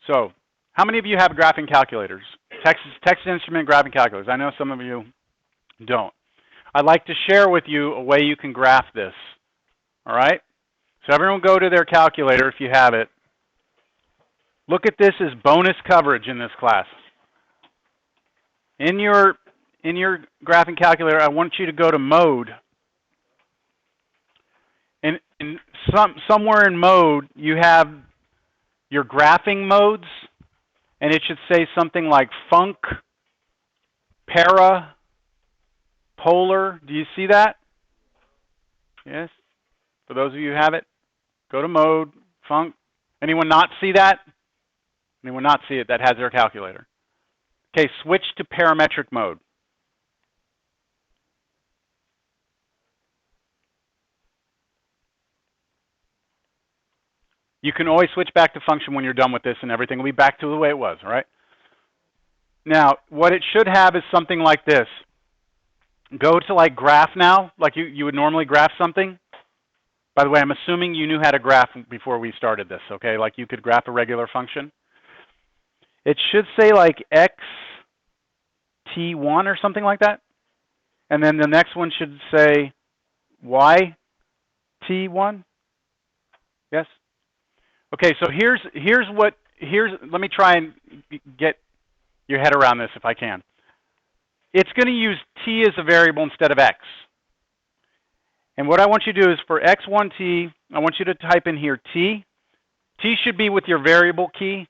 So, how many of you have graphing calculators? Text instrument graphing calculators. I know some of you don't. I'd like to share with you a way you can graph this. All right? So everyone go to their calculator if you have it. Look at this as bonus coverage in this class. In your graphing calculator, I want you to go to mode. And somewhere in mode, you have your graphing modes, and it should say something like func, para, polar. Do you see that? Yes? For those of you who have it, go to mode, func. Anyone not see that? Anyone not see it that has their calculator? Okay, switch to parametric mode. You can always switch back to function when you're done with this, and everything will be back to the way it was, all right? Now, what it should have is something like this. Go to like graph now, like you would normally graph something. By the way, I'm assuming you knew how to graph before we started this, okay? Like you could graph a regular function. It should say like xt1 or something like that. And then the next one should say yt1. Yes? Okay, so let me try and get your head around this if I can. It's going to use t as a variable instead of x. And what I want you to do is for x1t, I want you to type in here t. T should be with your variable key.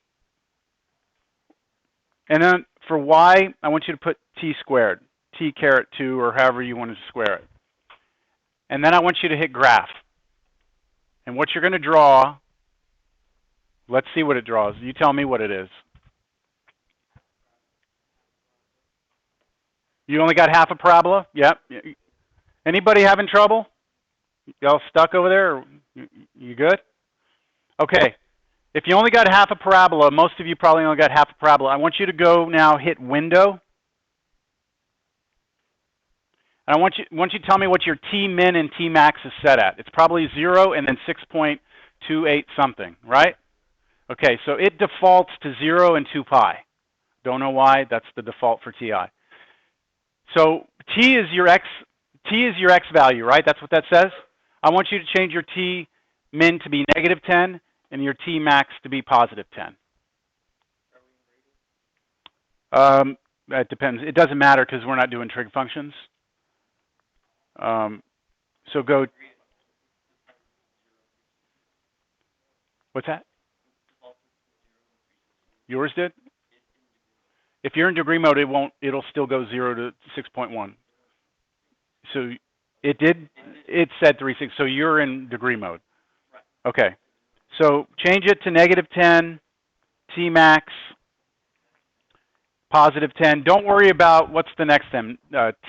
And then for y, I want you to put t squared, t caret 2, or however you want to square it. And then I want you to hit graph. And what you're going to draw, let's see what it draws. You tell me what it is. You only got half a parabola? Yep. Anybody having trouble? Y'all stuck over there? You good? Okay. If you only got half a parabola, most of you probably only got half a parabola. I want you to go now, hit Window. And I want you to tell me what your T min and T max is set at. It's probably 0 and then 6.28 something, right? Okay, so it defaults to 0 and 2 pi. Don't know why. That's the default for TI. So T is your X value, right? That's what that says. I want you to change your T min to be -10 and your T max to be +10. That depends. It doesn't matter because we're not doing trig functions. So go. What's that? Yours did? If you're in degree mode, it won't. It'll still go 0 to 6.1. So it did. It said 3.6. So you're in degree mode. Okay. So change it to -10, T max, +10. Don't worry about what's the next then,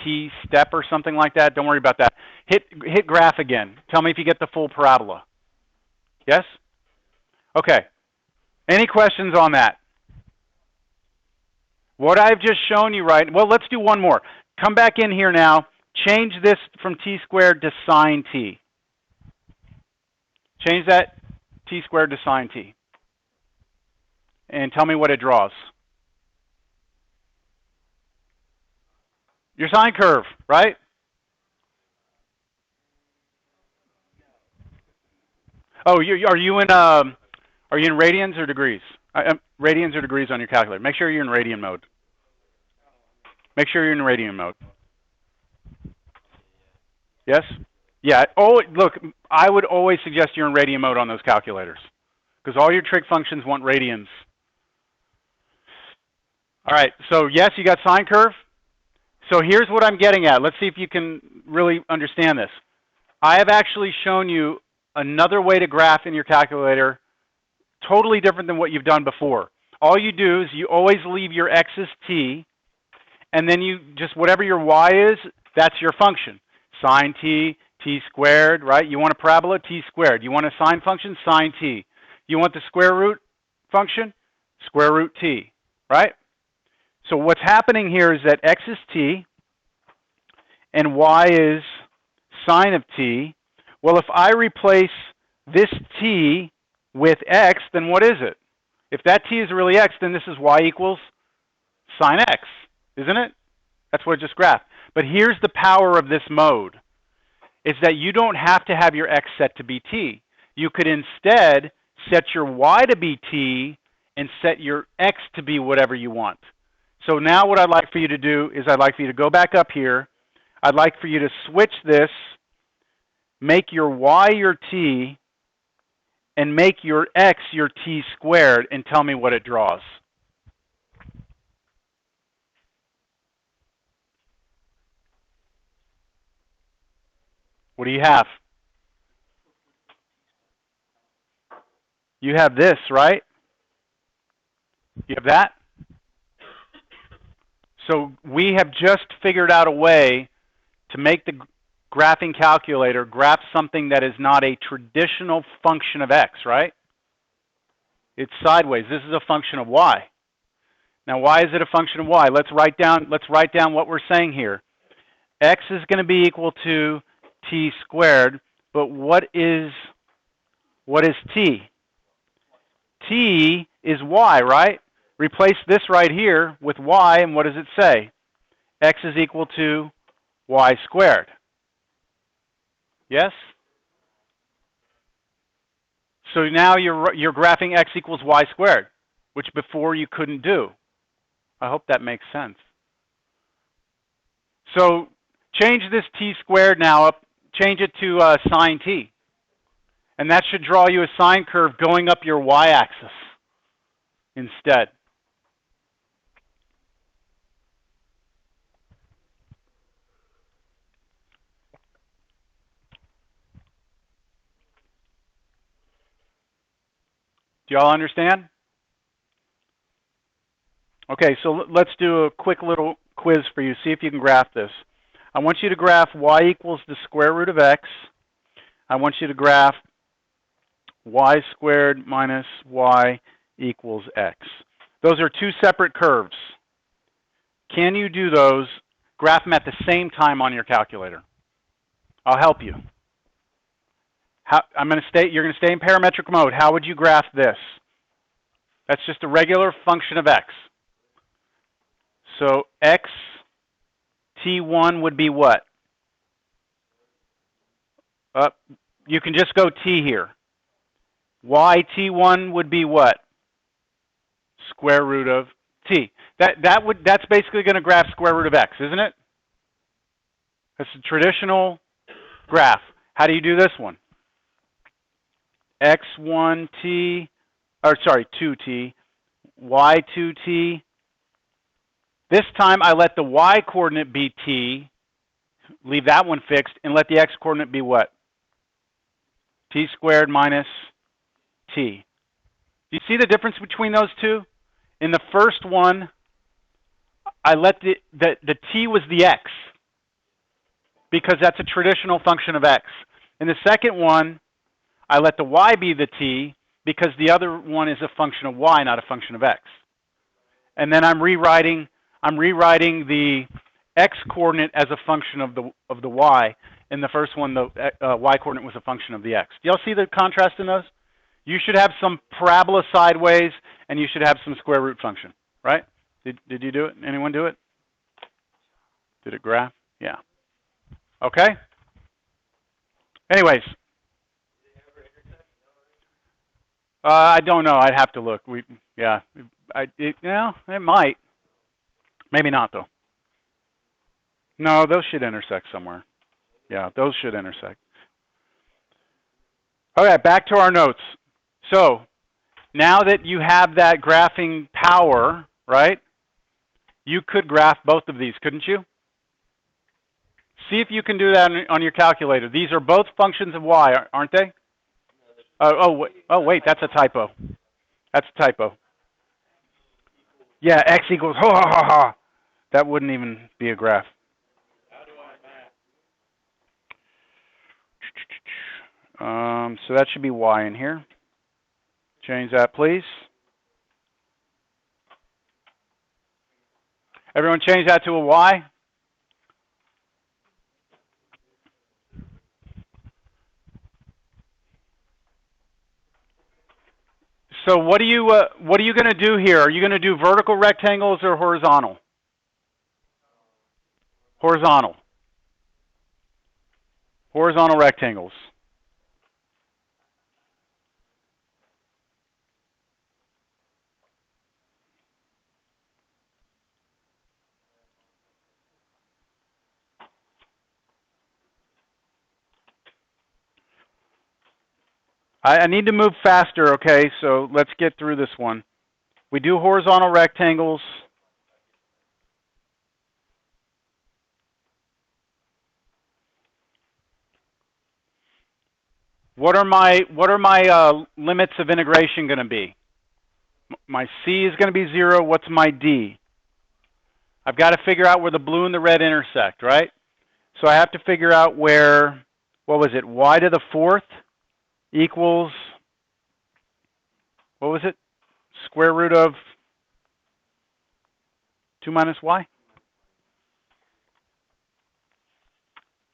T step or something like that. Don't worry about that. Hit graph again. Tell me if you get the full parabola. Yes? Okay. Any questions on that? What I've just shown you, right? Well, let's do one more. Come back in here now. Change this from T squared to sine T. Change that T squared to sine T. And tell me what it draws. Your sine curve, right? Oh, are you in radians or degrees? Radians or degrees on your calculator. Make sure you're in radian mode. Make sure you're in radian mode. Yes? Yeah. Oh, look, I would always suggest you're in radian mode on those calculators because all your trig functions want radians. All right. So yes, you got sine curve. So here's what I'm getting at. Let's see if you can really understand this. I have actually shown you another way to graph in your calculator, totally different than what you've done before. All you do is you always leave your x as t, and then you just, whatever your y is, that's your function. Sine t, t squared, right? You want a parabola, t squared. You want a sine function, sine t. You want the square root function, square root t, right? So what's happening here is that x is t, and y is sine of t. Well, if I replace this t with x, then what is it? If that t is really x, then this is y equals sine x, isn't it? That's what I just graphed. But here's the power of this mode, is that you don't have to have your x set to be t. You could instead set your y to be t and set your x to be whatever you want. So now what I'd like for you to do is I'd like for you to go back up here. I'd like for you to switch this, make your y your t, and make your x your t squared, and tell me what it draws. What do you have? You have this, right? You have that? So we have just figured out a way to make the graphing calculator graph something that is not a traditional function of x, right? It's sideways. This is a function of y. Now, why is it a function of y? Let's write down what we're saying here. X is going to be equal to t squared, but what is t? T is y, right? Replace this right here with y, and what does it say? X is equal to y squared. Yes? So now you're graphing x equals y squared, which before you couldn't do. I hope that makes sense. So change this t squared now up, change it to sine t. And that should draw you a sine curve going up your y-axis instead. Do y'all understand? Okay, so let's do a quick little quiz for you. See if you can graph this. I want you to graph y equals the square root of x I want you to graph y squared minus y equals x. Those are two separate curves. Can you do those, graph them at the same time on your calculator? I'll help you. You're going to stay in parametric mode. How would you graph this? That's just a regular function of x. So x t1 would be what? You can just go t here. Y t1 would be what? Square root of t. That's basically going to graph square root of x, isn't it? That's a traditional graph. How do you do this one? x1t, or sorry, 2t, y2t. This time I let the y coordinate be t, leave that one fixed, and let the x coordinate be what? T squared minus t. Do you see the difference between those two? In the first one, I let the t was the x, because that's a traditional function of x. In the second one, I let the y be the t, because the other one is a function of y, not a function of x. And then I'm rewriting the x coordinate as a function of the y. In the first one, the y coordinate was a function of the x. Do y'all see the contrast in those? You should have some parabola sideways, and you should have some square root function, right? Did you do it? Anyone do it? Did it graph? Yeah. Okay. Anyways, I don't know. I'd have to look. It might. Maybe not though. No, those should intersect somewhere. Yeah, those should intersect. Okay, back to our notes. So now that you have that graphing power, right? You could graph both of these, couldn't you? See if you can do that on your calculator. These are both functions of y, aren't they? Wait, that's a typo. That's a typo. Yeah, x equals, ha ha ha ha. That wouldn't even be a graph. So that should be y in here. Change that, please. Everyone change that to a y. So what are you going to do here? Are you going to do vertical rectangles or horizontal? Horizontal. Horizontal rectangles. I need to move faster, okay? So let's get through this one. We do horizontal rectangles. What are my limits of integration going to be? My C is going to be 0. What's my D? I've got to figure out where the blue and the red intersect, right? So I have to figure out where, what was it, y to the 4th equals, what was it? Square root of 2 minus y?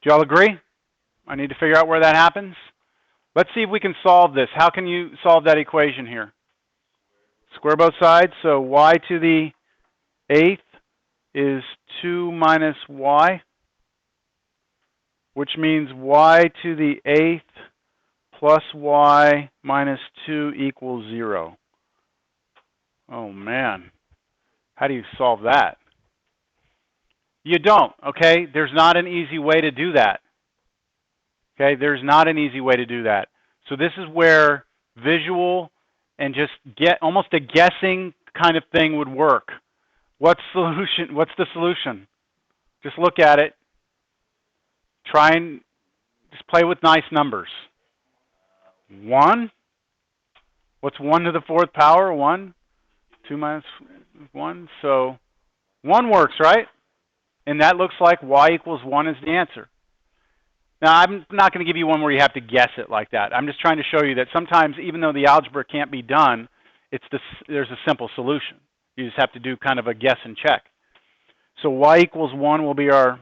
Do y'all agree? I need to figure out where that happens. Let's see if we can solve this. How can you solve that equation here? Square both sides, so y to the 8th is 2 minus y, which means y to the 8th plus y minus 2 equals 0. Oh man, how do you solve that? You don't, okay? There's not an easy way to do that. Okay, there's not an easy way to do that. So this is where visual and just almost a guessing kind of thing would work. What's the solution? Just look at it. Try and just play with nice numbers. 1? What's 1 to the 4th power? 1? 2 minus 1? So 1 works, right? And that looks like y equals 1 is the answer. Now, I'm not going to give you one where you have to guess it like that. I'm just trying to show you that sometimes, even though the algebra can't be done, there's a simple solution. You just have to do kind of a guess and check. So y equals 1 will be our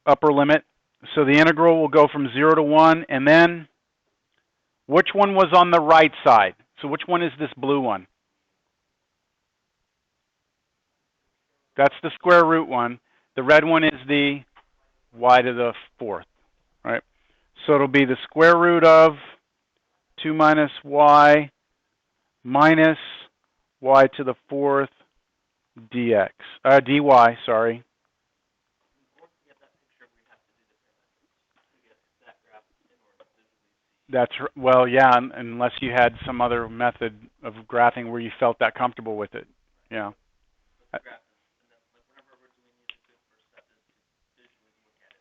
upper limit. So the integral will go from 0 to 1, and then which one was on the right side? So which one is this blue one? That's the square root one. The red one is the y to the 4th, right? So it'll be the square root of 2 minus y minus y to the 4th dx, dy, sorry. That's, well, yeah, unless you had some other method of graphing where you felt that comfortable with it, yeah.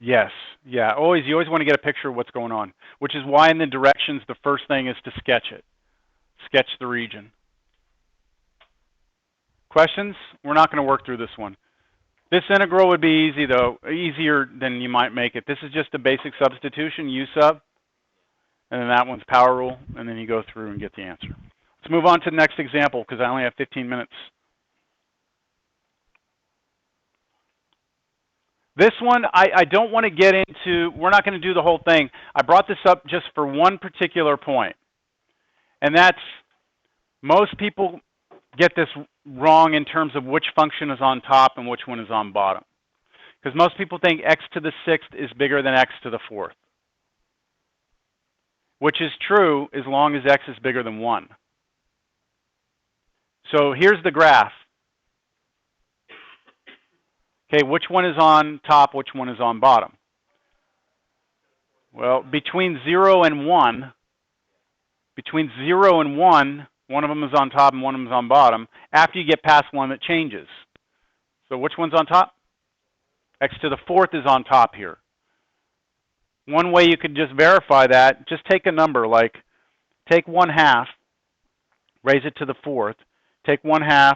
Yes, yeah, you always want to get a picture of what's going on, which is why in the directions, the first thing is to sketch it. Sketch the region. Questions? We're not going to work through this one. This integral would be easy, though, easier than you might make it. This is just a basic substitution, U sub, and then that one's power rule, and then you go through and get the answer. Let's move on to the next example, because I only have 15 minutes. This one, I don't want to get into, we're not going to do the whole thing. I brought this up just for one particular point, and that's most people get this wrong in terms of which function is on top and which one is on bottom. Because most people think x to the 6th is bigger than x to the 4th, which is true as long as x is bigger than 1. So here's the graph. Okay, which one is on top, which one is on bottom? Well, between 0 and 1, one of them is on top and one of them is on bottom. After you get past 1, it changes. So which one's on top? X to the 4th is on top here. One way you could just verify that, just take a number, like take 1/2, raise it to the 4th, take 1/2,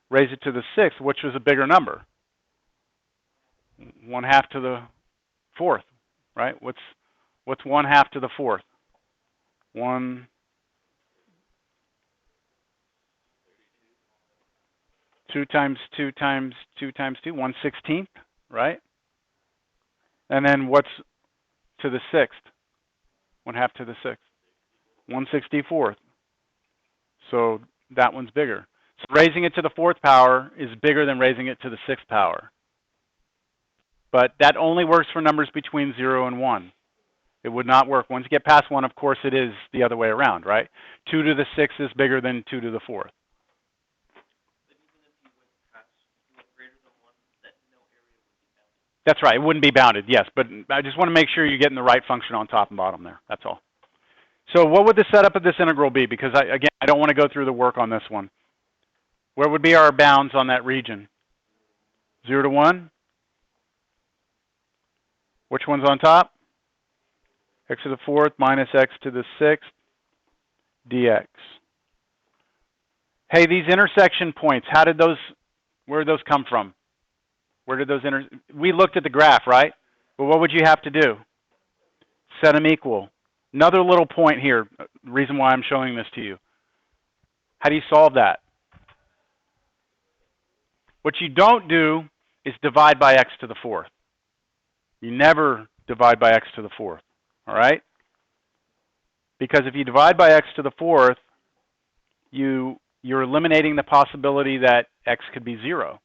raise it to the 6th, which was a bigger number? 1/2 to the 4th, right? What's 1/2 to the 4th? 2 times 2 times 2 times 2, 1/16, right? And then what's to the 6th? 1/2 to the 6th, 1/64. So that one's bigger. So raising it to the 4th power is bigger than raising it to the 6th power. But that only works for numbers between 0 and 1. It would not work. Once you get past 1, of course, it is the other way around, right? 2 to the 6th is bigger than 2 to the 4th. That's right. It wouldn't be bounded, yes. But I just want to make sure you're getting the right function on top and bottom there. That's all. So what would the setup of this integral be? Because, again, I don't want to go through the work on this one. Where would be our bounds on that region? 0 to 1? Which one's on top? X to the 4th minus x to the 6th dx. Hey, these intersection points, where did those come from? Where did those we looked at the graph, right? But what would you have to do? Set them equal. Another little point here, the reason why I'm showing this to you. How do you solve that? What you don't do is divide by x to the 4th. You never divide by x to the 4th, all right? Because if you divide by x to the 4th, you're eliminating the possibility that x could be 0.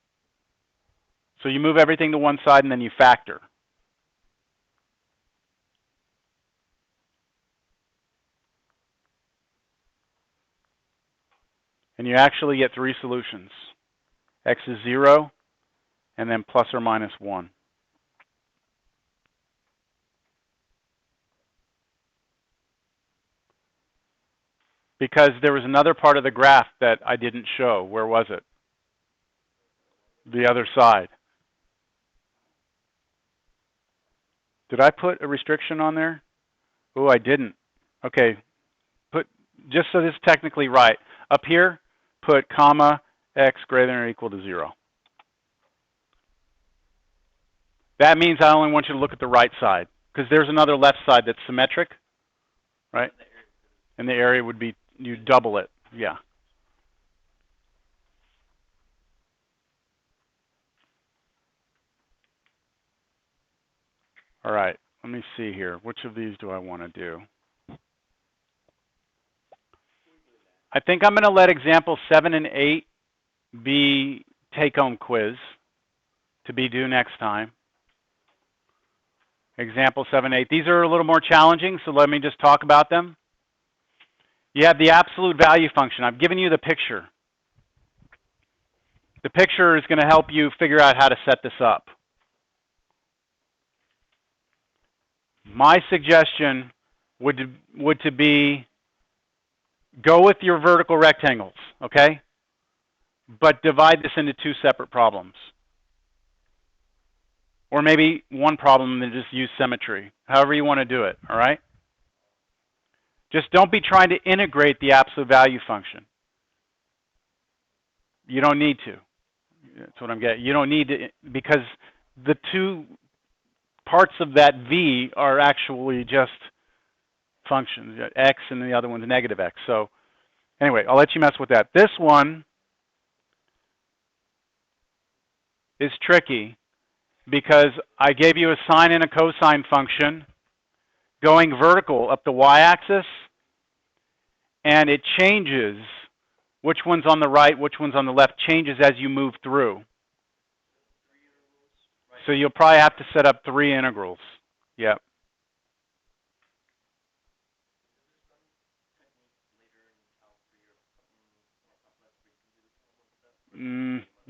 So you move everything to one side and then you factor. And you actually get 3 solutions. X is 0, and then plus or minus 1. Because there was another part of the graph that I didn't show. Where was it? The other side. Did I put a restriction on there? Oh, I didn't. Okay. Just so this is technically right. Up here, put comma, x greater than or equal to 0. That means I only want you to look at the right side, because there's another left side that's symmetric, right? And the area would be, you double it, yeah. All right, let me see here. Which of these do I want to do? I think I'm going to let example 7 and 8 be take-home quiz to be due next time. Example 7, 8. These are a little more challenging, so let me just talk about them. You have the absolute value function. I've given you the picture. The picture is going to help you figure out how to set this up. My suggestion would to be go with your vertical rectangles, okay? But divide this into 2 separate problems. Or maybe one problem and just use symmetry. However you want to do it, all right? Just don't be trying to integrate the absolute value function. You don't need to. That's what I'm getting. You don't need to, because the 2 parts of that v are actually just functions, x and the other one's negative x. So anyway, I'll let you mess with that. This one is tricky because I gave you a sine and a cosine function going vertical up the y-axis, and it changes. Which one's on the right, which one's on the left, changes as you move through. So you'll probably have to set up 3 integrals. Yep.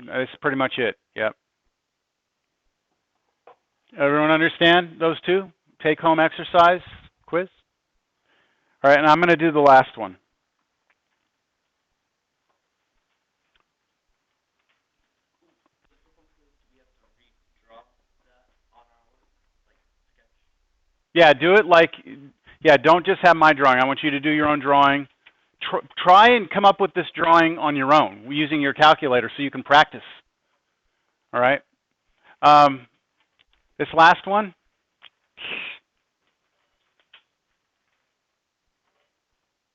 That's pretty much it. Yep. Everyone understand those 2? Take-home exercise quiz? All right, and I'm going to do the last one. Yeah, do it like, yeah, don't just have my drawing. I want you to do your own drawing. Try and come up with this drawing on your own using your calculator so you can practice. All right? This last one,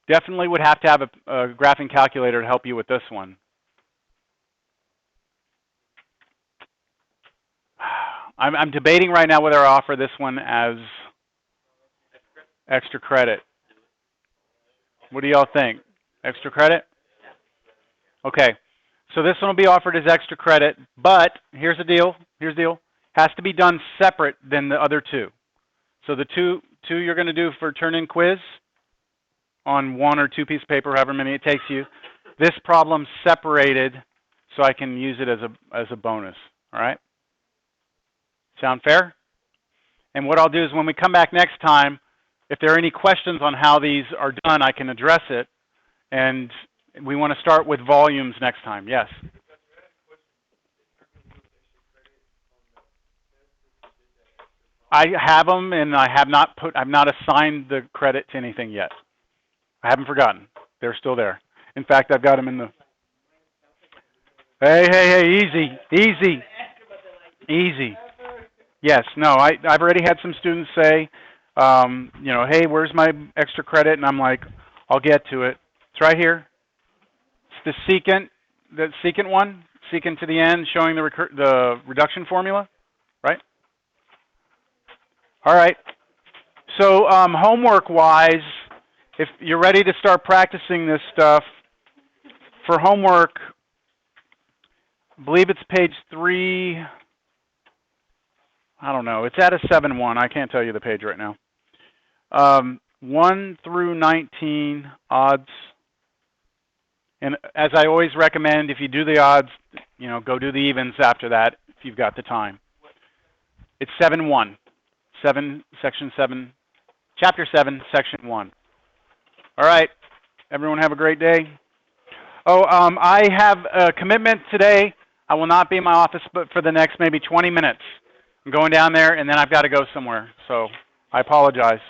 definitely would have to have a graphing calculator to help you with this one. I'm debating right now whether I offer this one as extra credit. What do y'all think? Extra credit? Okay. So this one will be offered as extra credit, but here's the deal. Here's the deal. Has to be done separate than the other 2. So the two you're going to do for turn-in quiz on 1 or 2 pieces of paper, however many it takes you. This problem's separated so I can use it as a bonus. All right? Sound fair? And what I'll do is when we come back next time, if there are any questions on how these are done, I can address it. And we want to start with volumes next time. Yes? I have them, and I've not assigned the credit to anything yet. I haven't forgotten. They're still there. In fact, I've got them in the... Hey, easy. Yes, no, I've already had some students say, you know, hey, where's my extra credit? And I'm like, I'll get to it. It's right here. It's the secant one, secant to the end, showing the reduction formula, right? All right. So homework-wise, if you're ready to start practicing this stuff, for homework, I believe it's page 3. I don't know. It's at a 7-1. I can't tell you the page right now. 1 through 19 odds. And as I always recommend, if you do the odds, you know, go do the evens after that if you've got the time. It's 7-1. 7, section 7, chapter 7, section 1. All right. Everyone have a great day. Oh, I have a commitment today. I will not be in my office but for the next maybe 20 minutes. I'm going down there, and then I've got to go somewhere. So I apologize.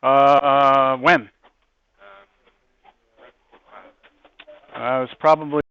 When? It's probably